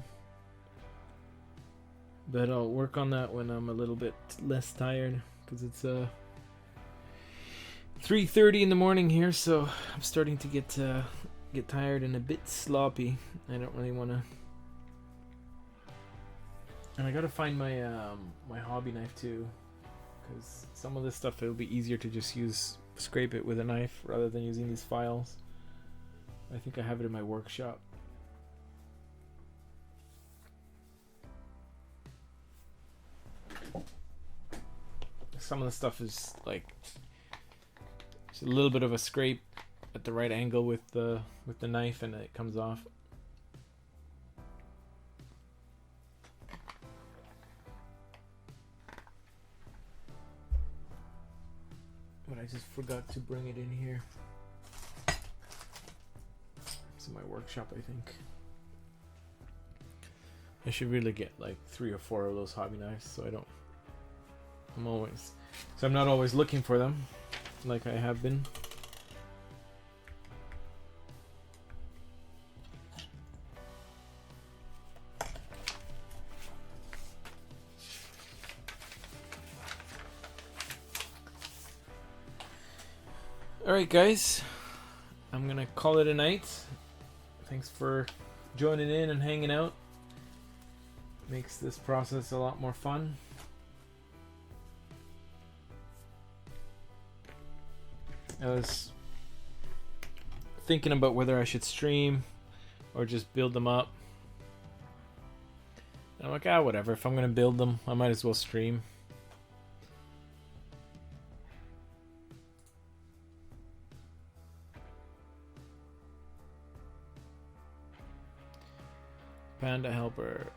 But I'll work on that when I'm a little bit less tired, because it's 3:30 in the morning here, so I'm starting to get tired and a bit sloppy. I don't really want to. And I gotta find my my hobby knife too, because some of this stuff it'll be easier to just scrape it with a knife rather than using these files. I think I have it in my workshop. Some of the stuff is like just a little bit of a scrape at the right angle with the knife, and it comes off. But I just forgot to bring it in here. It's in my workshop, I think. I should really get like 3 or 4 of those hobby knives, so I'm not always looking for them like I have been. Alright guys, I'm gonna call it a night. Thanks for joining in and hanging out. Makes this process a lot more fun. I was thinking about whether I should stream or just build them up. And I'm like, whatever. If I'm gonna build them, I might as well stream. Panda helper.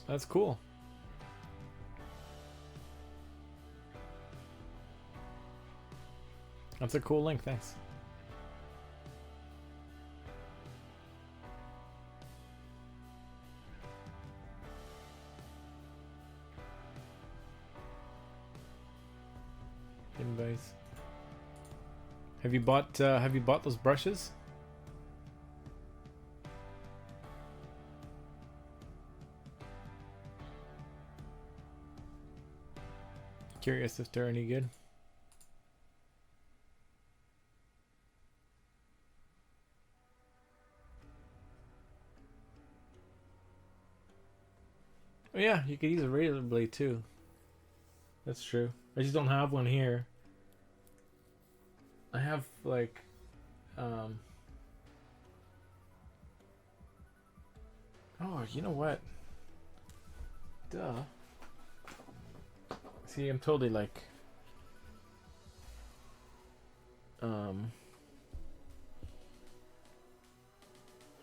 That's cool. That's a cool link, thanks. Invites. Have you bought those brushes? Curious if they're any good. Oh yeah, you could use a razor blade too. That's true. I just don't have one here. I have like oh, you know what? Duh. See, I'm totally like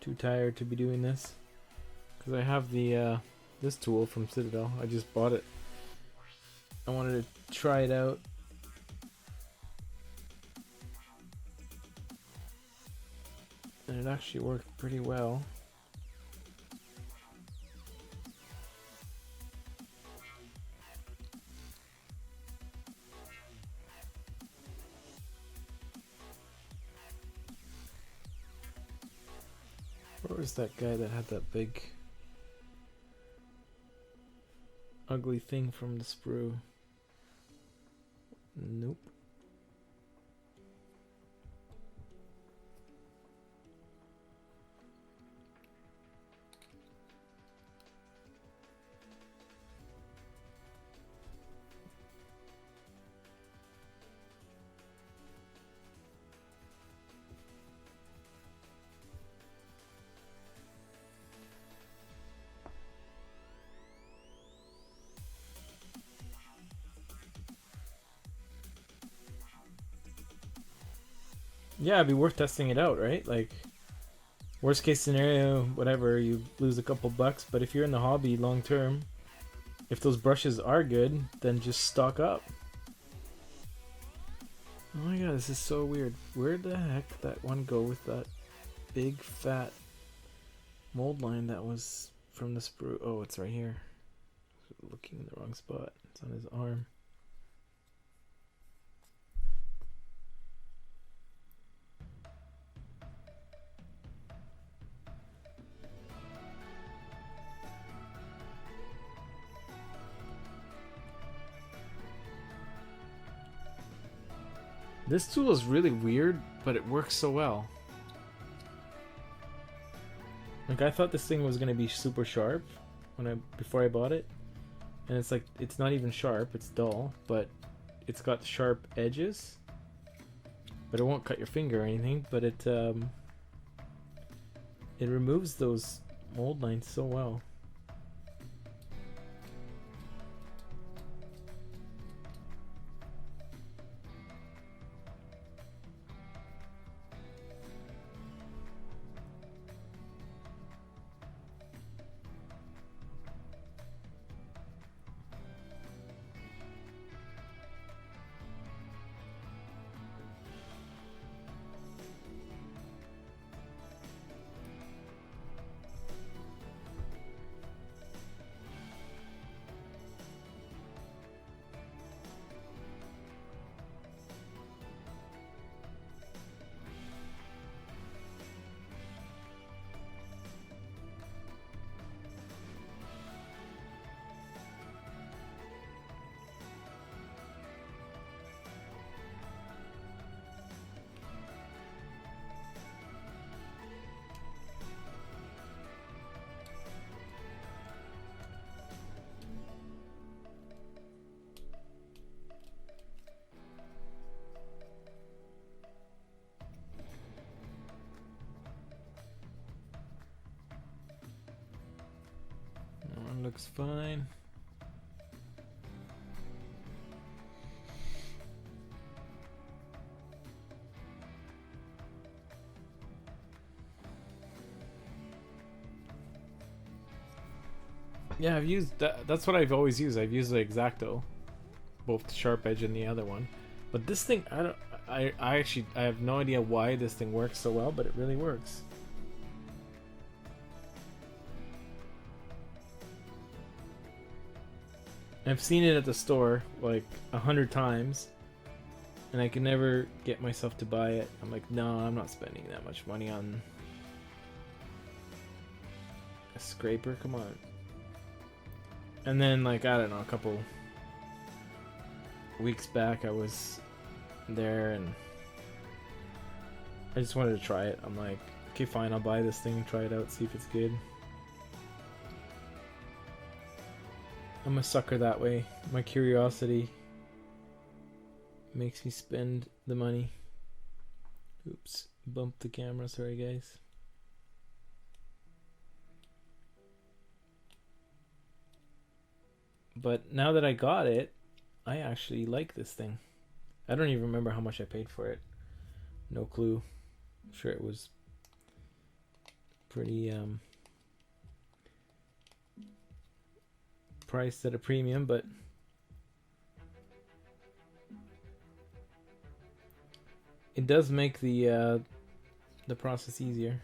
too tired to be doing this because I have the this tool from Citadel. I just bought it. I wanted to try it out. And it actually worked pretty well. Where was that guy that had that big ugly thing from the sprue? Nope. Yeah, it'd be worth testing it out, right? Like, worst case scenario, whatever, you lose a couple bucks, but if you're in the hobby long term, if those brushes are good, then just stock up. Oh my god, this is so weird. Where the heck did that one go with that big fat mold line that was from the sprue? Oh, it's right here. Looking in the wrong spot. It's on his arm. This tool is really weird, but it works so well. Like, I thought this thing was gonna be super sharp before I bought it, and it's like it's not even sharp; it's dull, but it's got sharp edges. But it won't cut your finger or anything. But it removes those mold lines so well. looks fine. Yeah, I've used that. That's what I've always used. I've used the X-Acto, both the sharp edge and the other one. But this thing, I don't. I actually I have no idea why this thing works so well, but it really works. I've seen it at the store like 100 times, and I can never get myself to buy it. I'm like, no, I'm not spending that much money on a scraper. Come on. And then, like, I don't know, a couple weeks back, I was there and I just wanted to try it. I'm like, okay, fine, I'll buy this thing and try it out, see if it's good. I'm a sucker that way. My curiosity makes me spend the money. Oops, bumped the camera, sorry guys. But now that I got it, I actually like this thing. I don't even remember how much I paid for it. No clue. I'm sure it was pretty priced at a premium, but it does make the process easier.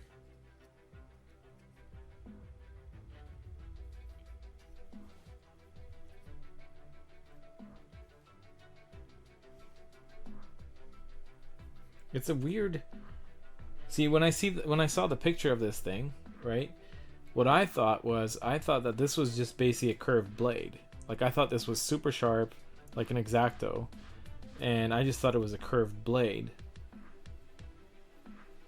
It's a weird. See, when I saw the picture of this thing, right? What I thought that this was just basically a curved blade. Like, I thought this was super sharp, like an X-Acto, and I just thought it was a curved blade.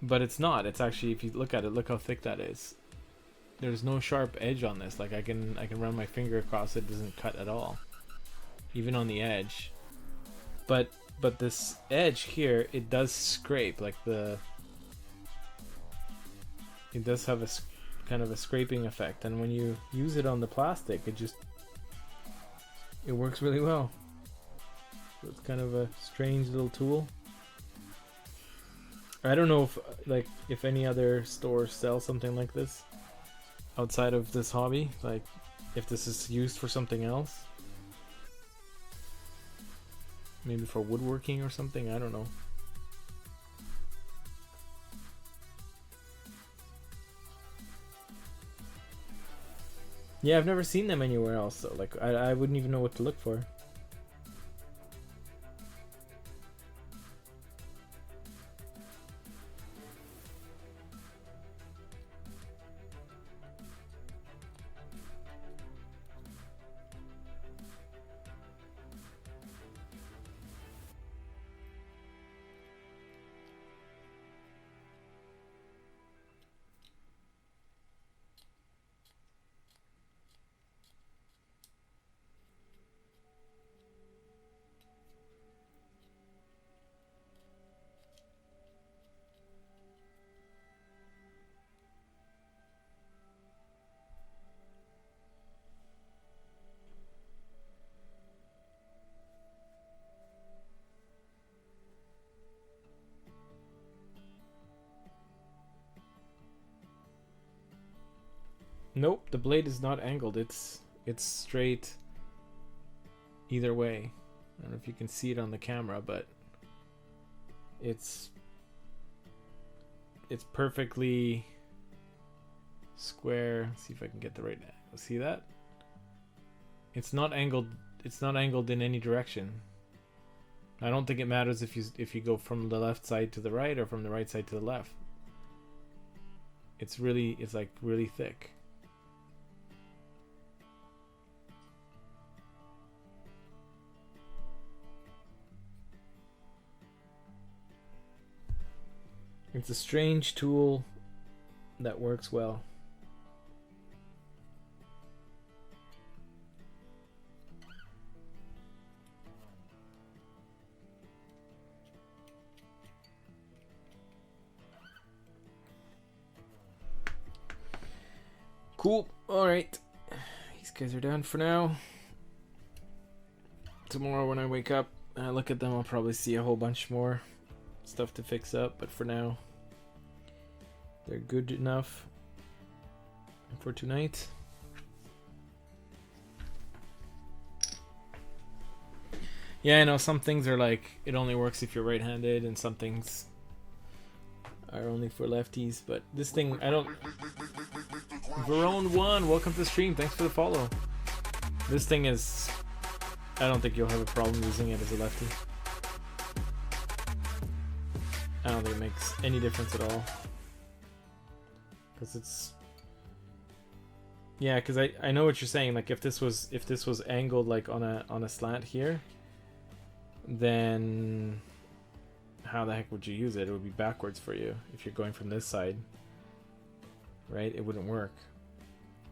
But it's not. It's actually, if you look at it, look how thick that is. There's no sharp edge on this. Like, I can run my finger across it, doesn't cut at all, even on the edge. But this edge here, it does scrape, like it does have a kind of a scraping effect, and when you use it on the plastic, it works really well. So it's kind of a strange little tool. I don't know if any other stores sell something like this outside of this hobby, like if this is used for something else. Maybe for woodworking or something, I don't know. Yeah, I've never seen them anywhere else, so like I wouldn't even know what to look for. Nope, the blade is not angled. It's straight either way. I don't know if you can see it on the camera, but it's perfectly square. Let's see if I can get the right angle. See that? It's not angled. It's not angled in any direction. I don't think it matters if you go from the left side to the right or from the right side to the left. It's like really thick. It's a strange tool that works well. Cool. All right. These guys are done for now. Tomorrow when I wake up and I look at them, I'll probably see a whole bunch more stuff to fix up, but for now they're good enough for tonight. Yeah, I know some things are like it only works if you're right-handed, and some things are only for lefties, but this thing I don't. Verone1, welcome to the stream, thanks for the follow. This thing is, I don't think you'll have a problem using it as a lefty. I don't think it makes any difference at all, because it's, yeah, because I know what you're saying. Like if this was angled like on a slant here, then how the heck would you use it? It would be backwards for you if you're going from this side, right? It wouldn't work.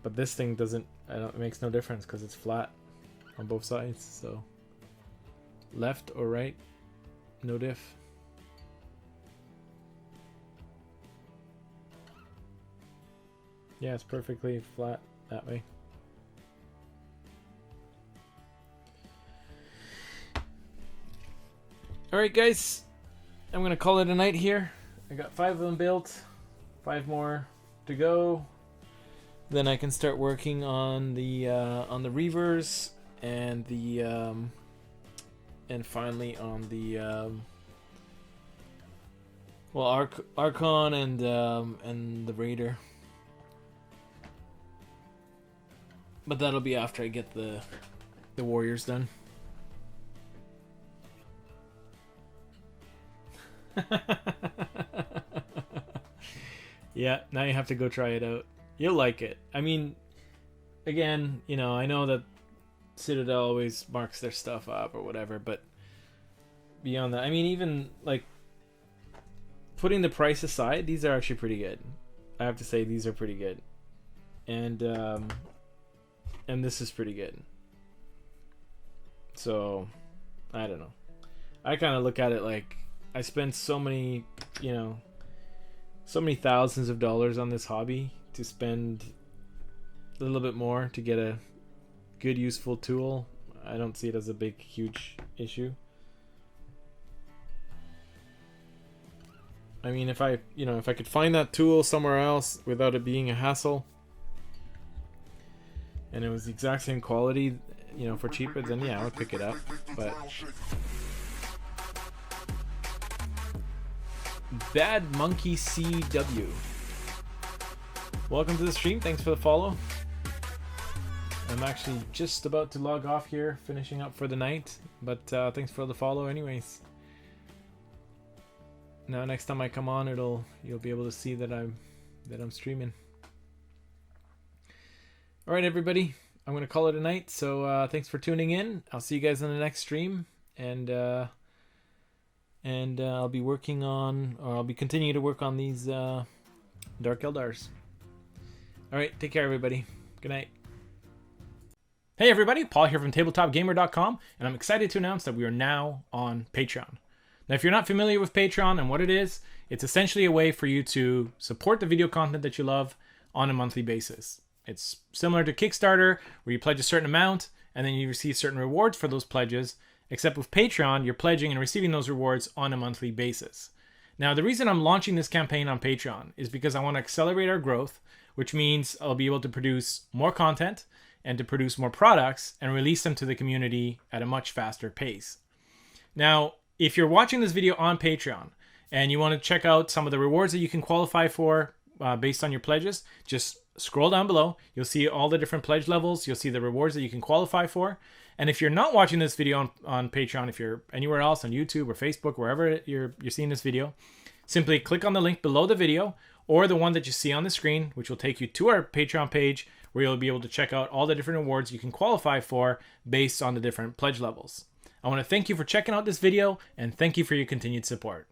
But this thing doesn't. It makes no difference because it's flat on both sides. So left or right, no diff. Yeah, it's perfectly flat that way. Alright guys, I'm gonna call it a night here. I got 5 of them built, 5 more to go. Then I can start working on the reavers and the and finally on the well, Archon and the Raider. But that'll be after I get the warriors done. Yeah, now you have to go try it out. You'll like it. I mean, again, you know, I know that Citadel always marks their stuff up or whatever, but beyond that, I mean, even like putting the price aside, these are actually pretty good. I have to say these are pretty good. And this is pretty good. So, I don't know. I kind of look at it like I spent so many, you know, so many thousands of dollars on this hobby to spend a little bit more to get a good, useful tool. I don't see it as a big, huge issue. I mean, if I could find that tool somewhere else without it being a hassle, and it was the exact same quality, you know, for cheaper, then yeah, I would pick it up. But Bad Monkey CW, welcome to the stream. Thanks for the follow. I'm actually just about to log off here, finishing up for the night. But thanks for the follow, anyways. Now, next time I come on, you'll be able to see that I'm streaming. All right, everybody, I'm gonna call it a night. So thanks for tuning in. I'll see you guys in the next stream, and I'll be working on, or I'll be continuing to work on these Dark Eldars. All right, take care, everybody. Good night. Hey, everybody, Paul here from TabletopGamer.com, and I'm excited to announce that we are now on Patreon. Now, if you're not familiar with Patreon and what it is, it's essentially a way for you to support the video content that you love on a monthly basis. It's similar to Kickstarter, where you pledge a certain amount, and then you receive certain rewards for those pledges. Except with Patreon, you're pledging and receiving those rewards on a monthly basis. Now, the reason I'm launching this campaign on Patreon is because I want to accelerate our growth, which means I'll be able to produce more content and to produce more products and release them to the community at a much faster pace. Now, if you're watching this video on Patreon and you want to check out some of the rewards that you can qualify for based on your pledges, just scroll down below. You'll see all the different pledge levels. You'll see the rewards that you can qualify for. And if you're not watching this video on Patreon, if you're anywhere else on YouTube or Facebook, wherever you're seeing this video, simply click on the link below the video or the one that you see on the screen, which will take you to our Patreon page where you'll be able to check out all the different awards you can qualify for based on the different pledge levels. I want to thank you for checking out this video and thank you for your continued support.